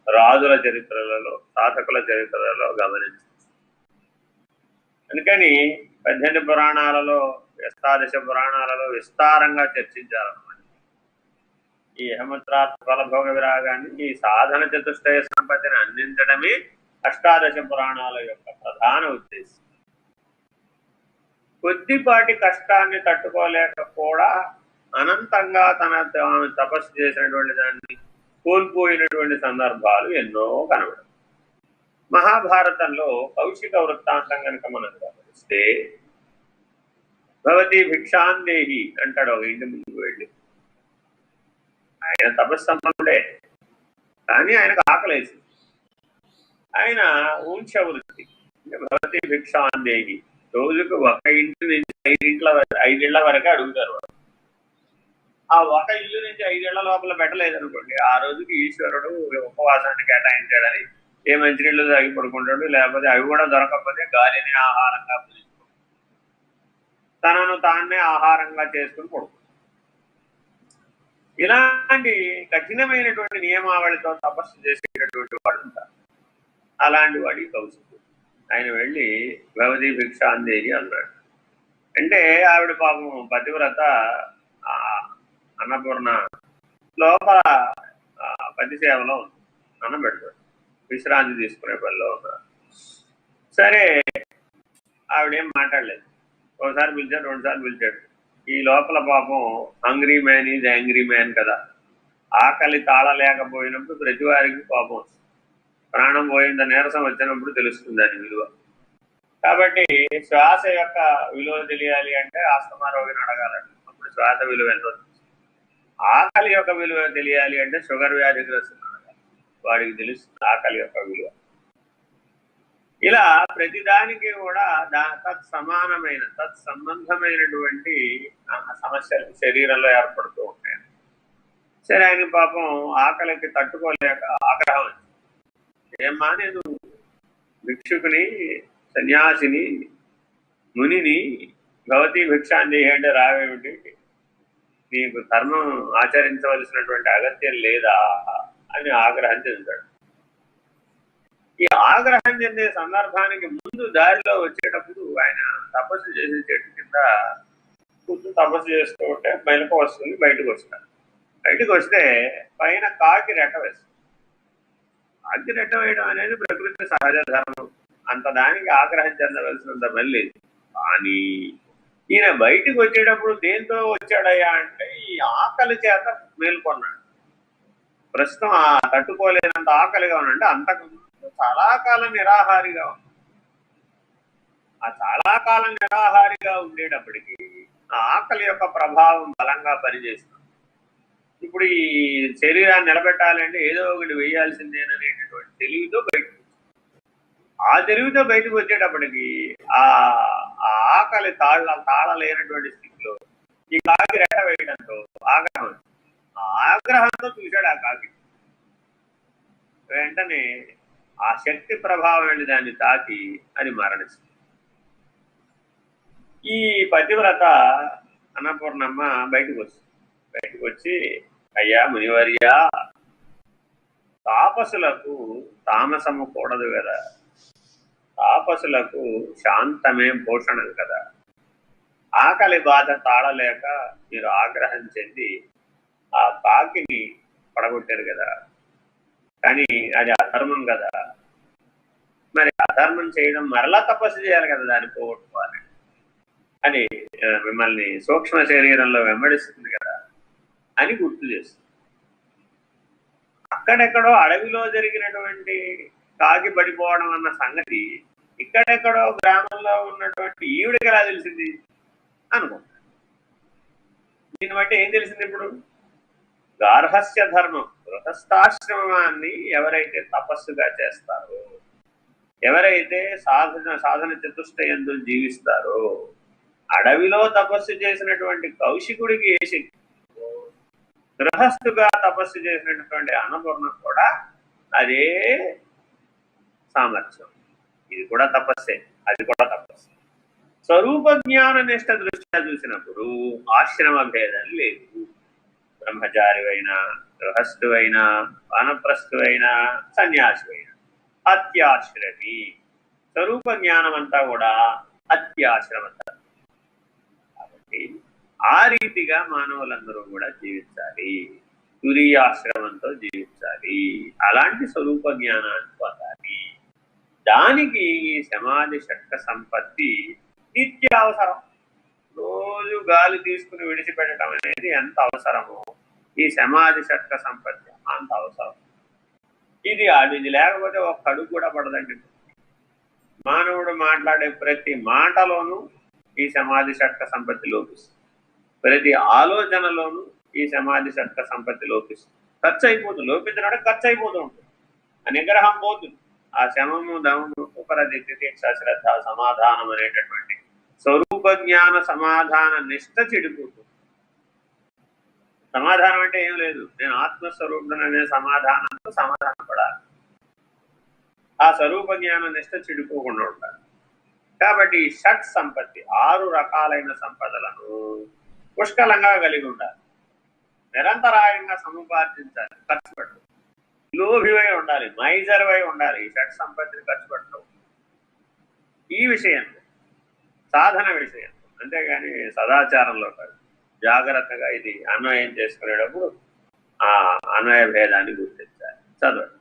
రాజుల చరిత్రలలో, సాధకుల చరిత్రలలో గమనించవచ్చు. అందుకని 18 పురాణాలలో, అష్టాదశ పురాణాలలో విస్తారంగా చర్చించాలన్నమాట. ఈ హేమత్రార్థ ఫలభోగ విరాగాన్ని, ఈ సాధన చతుష్టయ సంపత్తిని అందించడమే అష్టాదశ పురాణాల యొక్క ప్రధాన ఉద్దేశం. కొద్దిపాటి కష్టాన్ని తట్టుకోలేక కూడా అనంతంగా తాను తపస్సు చేసినటువంటి దాన్ని కోల్పోయినటువంటి సందర్భాలు ఎన్నో కనబడతాయి. మహాభారతంలో కౌశిక వృత్తాంతం కనుక మనం గమనిస్తే, భవతి భిక్షాందేహి అంటాడు ఒక ఇంటి ముందుకు వెళ్ళి. ఆయన తపస్సంపన్నుడే, కానీ ఆయనకు ఆకలేసి ఆయన ఊంఛ వృత్తి, భవతి భిక్షాందేహి, రోజుకు ఒక ఇంటి నుంచి ఐదిళ్ల వరకు అడుగుతారు. ఆ ఒక ఇల్లు నుంచి 5 ఏళ్ల లోపల పెట్టలేదనుకోండి, ఆ రోజుకి ఈశ్వరుడు ఉపవాసాన్ని కేటాయించాడని ఏ మంచినీళ్ళు తాగి పడుకుంటాడు, లేకపోతే అవి కూడా దొరకకపోతే గాలిని ఆహారంగా తనను తానే ఆహారంగా చేసుకుని పడుకుంటాడు. ఇలాంటి కఠినమైనటువంటి నియమావళితో తపస్సు చేసేటటువంటి వాడు ఉంటారు. అలాంటి వాడి కౌశికుడు. ఆయన వెళ్ళి భవతి భిక్షాందేహి అన్నాడు. అంటే ఆవిడ పాపం పతివ్రత, అన్నపూర్ణ లోపల పతి సేవలో ఉంది, అన్నం పెడతాడు, విశ్రాంతి తీసుకునే పనిలో ఉన్నారు. సరే ఆవిడేం మాట్లాడలేదు. ఒకసారి పిలిచాడు, 2 సార్లు పిలిచాడు. ఈ లోపల పాపం hungry man is angry man కదా, ఆకలి తాళలేకపోయినప్పుడు ప్రతి వారికి పాపం వస్తుంది. ప్రాణం పోయింద నీరసం వచ్చినప్పుడు తెలుస్తుంది దాని విలువ. కాబట్టి శ్వాస యొక్క విలువ తెలియాలి అంటే ఆస్తమా రోగిని అడగాలంట, అప్పుడు శ్వాస విలువ ఎంత వస్తుంది. ఆకలి యొక్క విలువ తెలియాలి అంటే షుగర్ వ్యాధిగ్రస్తులు అడగాలి, వాడికి తెలుస్తుంది ఆకలి యొక్క విలువ. ఇలా ప్రతిదానికి కూడా తత్సమానమైన తత్సంబంధమైనటువంటి సమస్యలు శరీరంలో ఏర్పడుతూ ఉంటాయి. సరే ఆయన పాపం ఆకలికి తట్టుకోలేక ఆగ్రహం వచ్చింది. ఏమ్మా, నేను భిక్షుకుని, సన్యాసిని, మునిని, భవతి భిక్షాందేహి అంటే రావేమిటి, నీకు ధర్మం ఆచరించవలసినటువంటి అగత్యం లేదా అని ఆగ్రహం చెందాడు. ఈ ఆగ్రహం చెందే సందర్భానికి ముందు దారిలో వచ్చేటప్పుడు ఆయన తపస్సు చేసే చెట్టు కింద కూర్చొని తపస్సు చేస్తూ ఉంటే మెలకు వస్తుంది, బయటకు వస్తాడు. బయటకు వస్తే పైన కాకి రెట్ట వేస్తుంది. కాకి రెట్ట వేయడం అనేది ప్రకృతి సహజ ధర్మం, అంత దానికి ఆగ్రహం చెందవలసినంత మళ్ళీ. కానీ ఈయన బయటికి వచ్చేటప్పుడు దేంతో వచ్చాడయ్యా అంటే ఈ ఆకలి చేత మేల్కొన్నాడు. ప్రస్తుతం ఆ తట్టుకోలేనంత ఆకలిగా ఉన్నాడు. అంతకు చాలా కాలం నిరాహారిగా ఉంది. ఆ చాలా కాలం నిరాహారిగా ఉండేటప్పటికీ ఆ ఆకలి యొక్క ప్రభావం బలంగా పనిచేస్తుంది. ఇప్పుడు ఈ శరీరాన్ని నిలబెట్టాలంటే ఏదో ఒకటి వేయాల్సిందేననేటటువంటి తెలివితో బయటకు, ఆ తెలివితో బయటకు వచ్చేటప్పటికి ఆ ఆకలి తాళలేనటువంటి స్థితిలో ఈ కాకి రెట్ట వేయడంతో ఆగ్రహం, ఆ ఆగ్రహంతో చూశాడు ఆ కాకి. వెంటనే ఆ శక్తి ప్రభావం వెళ్ళి దాన్ని తాకి అది మరణిస్తుంది. ఈ పతివ్రత అన్నపూర్ణమ్మ బయటకు వస్తుంది. బయటకు వచ్చి, అయ్యా మునివర్యా, తాపసులకు తామసము కూడదు కదా, తాపసులకు శాంతమే భూషణం కదా, ఆకలి బాధ తాళలేక మీరు ఆగ్రహం చెంది ఆ కాకిని పడగొట్టారు కదా, కానీ అది అధర్మం కదా, మరి అధర్మం చేయడం మరలా తపస్సు చేయాలి కదా దాన్ని పోగొట్టుకోవాలి అని మిమ్మల్ని సూక్ష్మ శరీరంలో వెంబడిస్తుంది కదా అని గుర్తు చేస్తుంది. అక్కడెక్కడో అడవిలో జరిగినటువంటి కాకి పడిపోవడం అన్న సంగతి ఇక్కడెక్కడో గ్రామంలో ఉన్నటువంటి ఈవిడికి ఎలా తెలిసింది అనుకుంటా. దీన్ని బట్టి ఏం తెలిసింది? ఇప్పుడు గార్హస్య ధర్మం, గృహస్థాశ్రమాన్ని ఎవరైతే తపస్సుగా చేస్తారో, ఎవరైతే సాధన చతుష్టయంతో జీవిస్తారో, అడవిలో తపస్సు చేసినటువంటి కౌశికుడికి ఏ శక్తి, గృహస్థుగా తపస్సు చేసినటువంటి అన్నపూర్ణ కూడా అదే సామర్థ్యం. ఇది కూడా తపస్సే, అది కూడా తపస్సే. స్వరూప జ్ఞాన నిష్ట దృష్ట్యా చూసినప్పుడు ఆశ్రమ భేదం లేదు. బ్రహ్మచారివైనా, గృహస్థువైనా, వానప్రస్థువైనా, సన్యాసివైనా అత్యాశ్రమి. స్వరూప జ్ఞానం అంతా కూడా అత్యాశ్రమత. కాబట్టి ఆ రీతిగా మానవులందరూ కూడా జీవించాలి, తురీయాశ్రమంతో జీవించాలి, అలాంటి స్వరూప జ్ఞానాన్ని పొందాలి. దానికి సమాధి షట్క సంపత్తి నిత్య అవసరం. రోజు గాలి తీసుకుని విడిచిపెట్టడం అనేది ఎంత అవసరమో ఈ సమాధి షట్క సంపత్తి అంత అవసరం. ఇది లేకపోతే ఒక్క అడుగు కూడా పడదండి. మానవుడు మాట్లాడే ప్రతి మాటలోనూ ఈ సమాధి షట్క సంపత్తి లోపిస్తుంది, ప్రతి ఆలోచనలోనూ ఈ సమాధి షట్క సంపత్తి లోపిస్తుంది. ఖర్చు అయిపోతుంది, లోపించడం ఖర్చు అయిపోతూ ఉంటుంది. ఆ నిగ్రహం పోతుంది. ఆ శమము, దమము, ఉపరతి, తితిక్ష, శ్రద్ధ, సమాధానం అనేటటువంటి స్వరూప జ్ఞాన సమాధాన నిష్ట చెడిపోతుంది. సమాధానం అంటే ఏం లేదు, నేను ఆత్మస్వరూపుడు అనే సమాధానంతో సమాధానం పడాలి. ఆ స్వరూప జ్ఞాన నిష్ట చెడిపోకుండా ఉండాలి. కాబట్టి షట్ సంపత్తి 6 రకాలైన సంపదలను పుష్కలంగా కలిగి ఉండాలి. నిరంతరాయంగా సముపార్జించాలి, ఖర్చు పెట్టు. లోభివై ఉండాలి, మైజర్వై ఉండాలి. ఈ షట్ సంపత్తిని ఖర్చు పెట్టవు. ఈ విషయంలో సాధన విషయం, అంతేగాని సదాచారంలో కాదు. జాగ్రత్తగా ఇది అన్వయం చేసుకునేటప్పుడు ఆ అన్వయ భేదాన్ని గుర్తించాలి. చదవండి.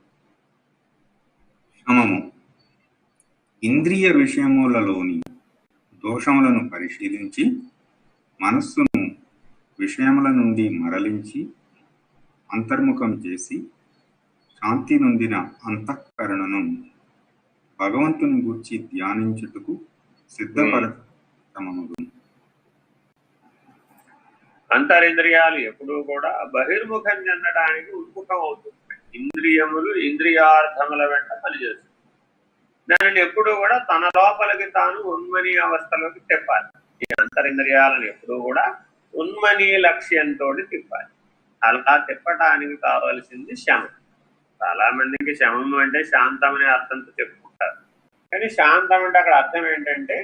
శమము ఇంద్రియ విషయములలోని దోషములను పరిశీలించి మనస్సును విషయముల నుండి మరలించి అంతర్ముఖం చేసి శాంతి నొందిన అంతఃకరణను భగవంతుని గూర్చి ధ్యానించుటకు సిద్ధపరచమగును. అంతరింద్రియాలు ఎప్పుడూ కూడా బహిర్ముఖం చెందడానికి ఉన్ముఖం అవుతుంది. ఇంద్రియములు ఇంద్రియార్థముల వెంట పనిచేస్తుంది. దానిని ఎప్పుడూ కూడా తన లోపలికి తాను ఉన్మనీ అవస్థలోకి తిప్పాలి. ఈ అంతరింద్రియాలను ఎప్పుడూ కూడా ఉన్మనీ లక్ష్యంతో తిప్పాలి. అలా తిప్పటానికి కావలసింది శమం. చాలా మందికి శమం అంటే శాంతం అనే అర్థంతో చెప్పుకుంటారు. కానీ శాంతం అంటే అక్కడ అర్థం ఏంటంటే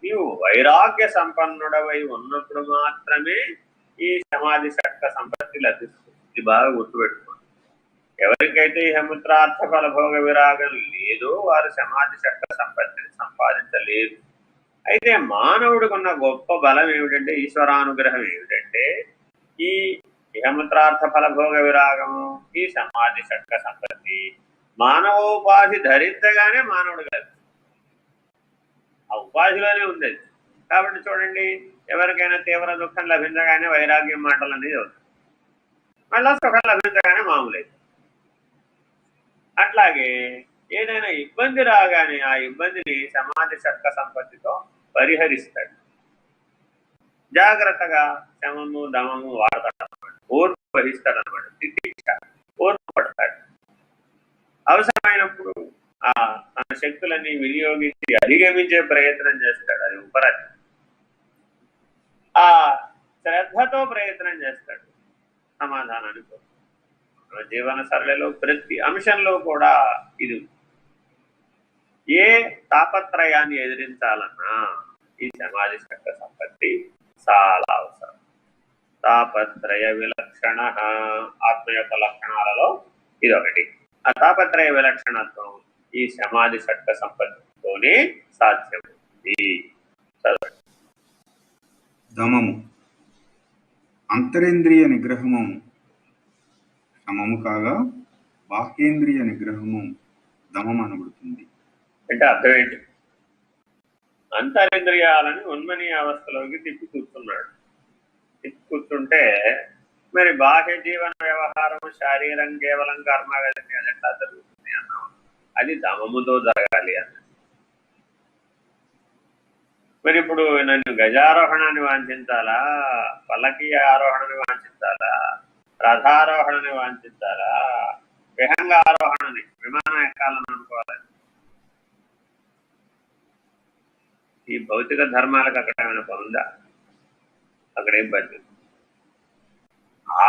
నీవు వైరాగ్య సంపన్నుడవై ఉన్నప్పుడు మాత్రమే ఈ సమాధి షట్క సంపత్తి లభిస్తుంది. ఇది బాగా గుర్తుపెట్టుకోండి. ఎవరికైతే ఈ హేముత్రార్థ ఫలభోగ విరాగం లేదో వారు సమాధి షట్క సంపత్తిని సంపాదించలేదు. అయితే మానవుడికి ఉన్న గొప్ప బలం ఏమిటంటే, ఈశ్వరానుగ్రహం ఏమిటంటే, ఈ హేముత్రార్థ ఫలభోగ విరాగము, ఈ సమాధి షట్క సంపత్తి మానవోపాధి ధరించగానే మానవుడు కలిసి ఆ ఉపాధిలోనే ఉంది. కాబట్టి చూడండి, ఎవరికైనా తీవ్ర దుఃఖం లభించగానే వైరాగ్యం మాటలు అనేది అవుతుంది. మళ్ళా సుఖం లభించగానే మామూలేదు. అట్లాగే ఏదైనా ఇబ్బంది రాగానే ఆ ఇబ్బందిని సమాధి షట్క సంపత్తితో పరిహరిస్తాడు. జాగ్రత్తగా శమము దమము వాడతాడు అన్నమాట. ఓర్పు వహిస్తాడు అన్నమాట. తిట్టించ ఓర్పు పడతాడు. అవసరమైనప్పుడు ఆ తన శక్తులన్నీ వినియోగించి అధిగమించే ప్రయత్నం చేస్తాడు. అది ఉపరతి. ఆ శ్రద్ధతో ప్రయత్నం చేస్తాడు సమాధానాన్ని. మన జీవన సరళిలో ప్రతి అంశంలో కూడా ఇది ఏ తాపత్రయాన్ని ఎదిరించాలన్నా ఈ సమాధి షట్క సంపత్తి చాలా అవసరం. తాపత్రయ విలక్షణ ఆత్మ యొక్క లక్షణాలలో ఇదొకటి. ఆ తాపత్రయ విలక్షణత్వం ఈ సమాధి షట్క సంపత్తితోనే సాధ్యమైంది. దమము అంతరేంద్రియ నిగ్రహము శమము కాగా బాహ్యేంద్రియ నిగ్రహము దమం అనబడుతుంది. అంటే అర్థం ఏంటి? అంతరింద్రియాలని ఉన్మనీ అవస్థలోకి తిప్పి కూర్చున్నాడు. తిప్పి కూర్చుంటే మరి బాహ్య జీవన వ్యవహారం శారీరం కేవలం కర్మగతి అది ఎట్లా జరుగుతుంది అన్నాం. అది దమముతో జరగాలి అన్న. మరి ఇప్పుడు నన్ను గజారోహణాన్ని వాంఛించాలా, పల్లకి ఆరోహణని వాంఛించాలా, రథారోహణని వాంఛించాలా, విహంగ ఆరోహణని విమానం ఎక్కాలని అనుకోవాలి. ఈ భౌతిక ధర్మాలకు అక్కడ ఏమైనా పొందా? అక్కడేం పని. ఆ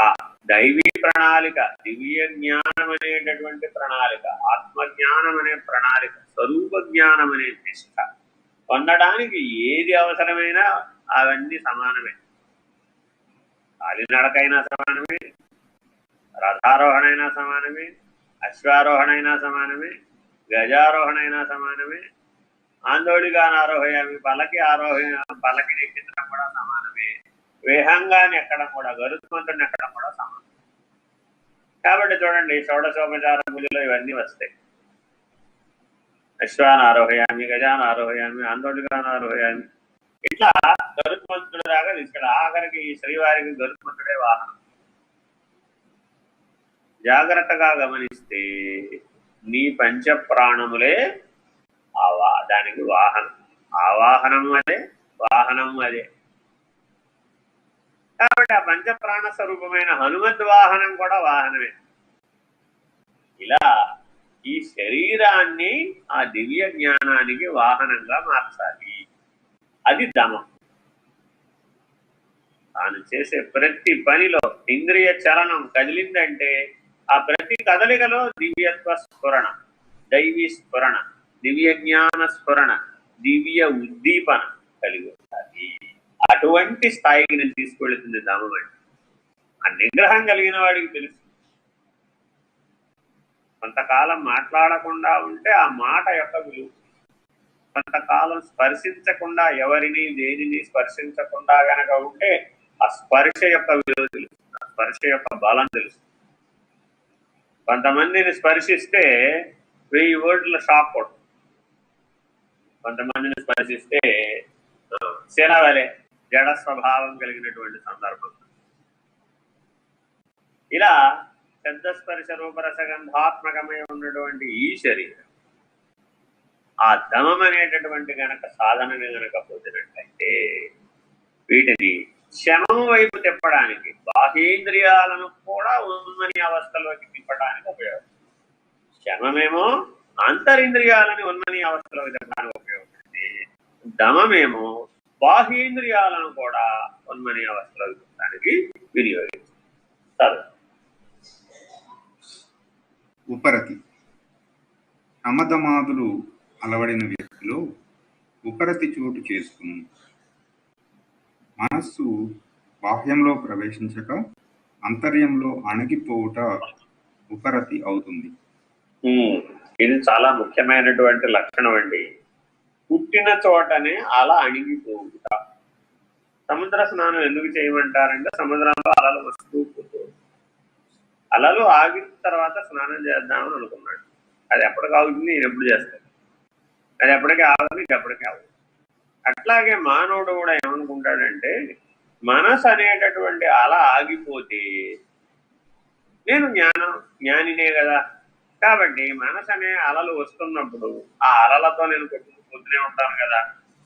దైవీ ప్రణాళిక, దివ్య జ్ఞానం అనేటటువంటి ప్రణాళిక, ఆత్మజ్ఞానం అనే ప్రణాళిక, స్వరూప జ్ఞానం అనే నిష్ఠ పొందడానికి ఏది అవసరమైనా అవన్నీ సమానమే. కాలినడకైనా సమానమే, రథారోహణ అయినా సమానమే, అశ్వారోహణ అయినా సమానమే, గజారోహణ సమానమే, ఆందోళిగాన్ని ఆరోహయామి, పల్లకి పల్లకిని ఎక్కించడం కూడా సమానమే, విహంగాన్ని ఎక్కడం కూడా, గరుత్మంతుడిని ఎక్కడం కూడా సమానం. కాబట్టి చూడండి, షోడశోపచార పూజలో ఇవన్నీ వస్తాయి. అశ్వాన్ని ఆరోహయామి, గజాన్ని ఆరోహయామి, ఆందోళిగాన్ని ఆరోహయామి, ఇట్లా గరుత్మంతుడి దాకా తీసుకెళ్ళి ఆఖరికి ఈ శ్రీవారికి గరుత్మంతుడే వాహనం. జాగ్రత్తగా గమనిస్తే నీ పంచ ప్రాణములే దానికి వాహనం. ఆవాహనము అదే, వాహనము అదే. కాబట్టి ఆ పంచప్రాణ స్వరూపమైన హనుమద్వాహనం కూడా వాహనమే. ఇలా ఈ శరీరాన్ని ఆ దివ్య జ్ఞానానికి వాహనంగా మార్చాలి. అది దమం. తాను చేసే ప్రతి పనిలో ఇంద్రియ చలనం కదిలిందంటే ఆ ప్రతి కదలికలో దివ్యత్వ స్ఫురణ, దైవీ స్ఫురణ, దివ్య జ్ఞాన స్ఫురణ, దివ్య ఉద్దీపన కలిగి ఉండాలి. అటువంటి స్థాయికి నేను తీసుకెళ్తుంది దమం అంటే. ఆ నిగ్రహం కలిగిన వాడికి తెలుసు. కొంతకాలం మాట్లాడకుండా ఉంటే ఆ మాట యొక్క విలువ, కొంతకాలం స్పర్శించకుండా ఎవరిని దేనిని స్పర్శించకుండా గనక ఉంటే ఆ స్పర్శ యొక్క విలువ తెలుస్తుంది, ఆ స్పర్శ యొక్క బలం తెలుస్తుంది. కొంతమందిని స్పర్శిస్తే 1000 వర్డ్ల షాక్ కొడుతుంది, కొంతమందిని స్పర్శిస్తే శిలవలే జడ స్వభావం కలిగినటువంటి సందర్భం. ఇలా శబ్ద స్పర్శ రూపరసగంధాత్మకమై ఉన్నటువంటి ఈ శరీరం ఆ దమం అనేటటువంటి గనక సాధనని గనక పొందినట్లయితే వీటిని శమం వైపు తిప్పడానికి, బాహ్యేంద్రియాలను కూడా ఉన్మని అవస్థలోకి తిప్పడానికి ఉపయోగపడుతుంది. శమమేమో అంతరింద్రియాలని ఉన్మని అవస్థలోకి తిప్పడానికి ఉపయోగపడుతుంది, దమమేమో బాహ్యేంద్రియాలను కూడా ఉన్మని అవస్థలోకి తిప్పడానికి వినియోగిస్తారు. ఉపరతి. సమదమాదులు అలవడిన వ్యక్తిలో ఉపరతి చోటు చేసుకుని మనస్సు బాహ్యంలో ప్రవేశించక అంతర్యంలో అణగిపోవుట ఉపరతి అవుతుంది. ఇది చాలా ముఖ్యమైనటువంటి లక్షణం అండి. పుట్టిన చోటనే అలా అణిగిపోవుట. సముద్ర స్నానం ఎందుకు చేయమంటారంటే సముద్రంలో అలలు వస్తూ పోతూ, అలలు ఆగిన తర్వాత స్నానం చేద్దామని అనుకున్నాడు. అది ఎప్పటికి ఆగుతుంది, నేను ఎప్పుడు చేస్తాను. అది ఎప్పటికీ ఆగదు, ఇది ఎప్పటికీ ఆగదు. అట్లాగే మానవుడు కూడా ఏమనుకుంటాడంటే మనసు అనేటటువంటి అల ఆగిపోతే నేను జ్ఞానినే కదా, కాబట్టి మనసు అనే అలలు వస్తున్నప్పుడు ఆ అలలతో నేను కొట్టుకుపోతూనే ఉంటాను కదా,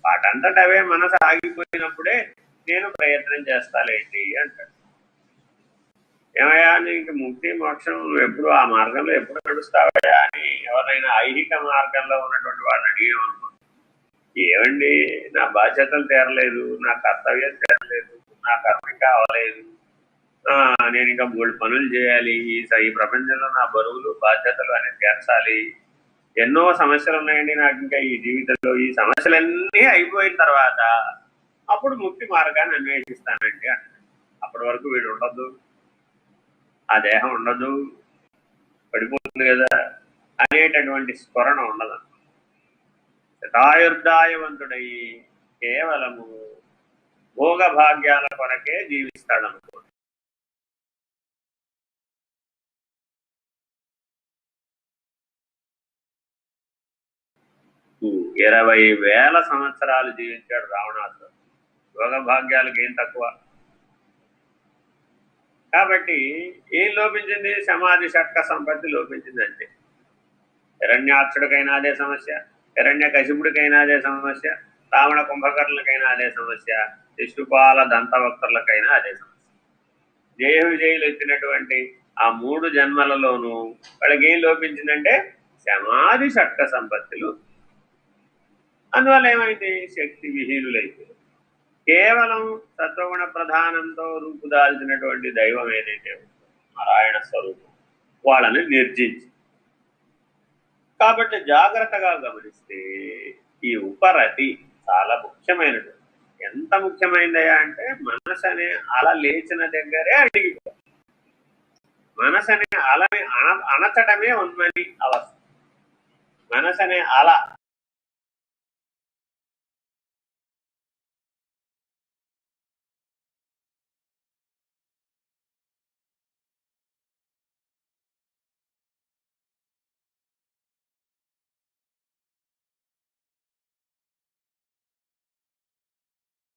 వాటంతటవే మనసు ఆగిపోయినప్పుడే నేను ప్రయత్నం చేస్తాలేంటి అంటాడు. ఏమయ్యా నీకు ముక్తి మోక్షం నువ్వు ఎప్పుడు ఆ మార్గంలో ఎప్పుడు నడుస్తావయ్యా అని ఎవరైనా ఐహిక మార్గంలో ఉన్నటువంటి వాళ్ళని అడిగేమనుకో, ఏమండి నా బాధ్యతలు తీరలేదు, నా కర్తవ్యం తీరలేదు, నా కర్మ ఇంకా అవ్వలేదు, నేను ఇంకా 3 పనులు చేయాలి, ఈ ప్రపంచంలో నా బరువులు బాధ్యతలు అనేది తీర్చాలి, ఎన్నో సమస్యలు ఉన్నాయండి నాకు ఇంకా ఈ జీవితంలో, ఈ సమస్యలన్నీ అయిపోయిన తర్వాత అప్పుడు ముక్తి మార్గాన్ని అన్వేషిస్తానండి అంటాడు. అప్పటి వరకు వీడు ఉండదు, ఆ దేహం ఉండదు, పడిపోతుంది కదా అనేటటువంటి స్ఫురణ ఉండదు. శతాయుర్దాయవంతుడై కేవలము భోగ భాగ్యాల కొరకే జీవిస్తాడు అనుకోండి. 20,000 సంవత్సరాలు జీవించాడు రావణాసురుడు. భోగ భాగ్యాలకు ఏం తక్కువ. కాబట్టి ఏం లోపించింది? సమాధి షట్క సంపత్తి లోపించింది అంతే. హిరణ్యాక్షుడికైనా అదే సమస్య, హిరణ్య కశిపుడికైనా అదే సమస్య, రావణ కుంభకర్ణులకైనా అదే సమస్య, శిశుపాల దంతవక్తులకైనా అదే సమస్య. జయ విజయులు ఎత్తినటువంటి ఆ 3 జన్మలలోనూ వాళ్ళకి ఏం లోపించిందంటే సమాధి షట్క సంపత్తులు. అందువల్ల ఏమైంది? శక్తి విహీనులైపోయింది. కేవలం సత్వగుణ ప్రధానంతో రూపుదాల్చినటువంటి దైవం ఏదైతే ఉందో నారాయణ స్వరూపం వాళ్ళని నిర్జించి. కాబట్టి జాగ్రత్తగా గమనిస్తే ఈ ఉపరతి చాలా ముఖ్యమైనటువంటి. ఎంత ముఖ్యమైనదయా అంటే మనసు అనే అల లేచిన దగ్గరే అడిగిపోతుంది. మనసు అనే అలని అణచటమే ఉన్మని అవస్థ. మనసు అనే అల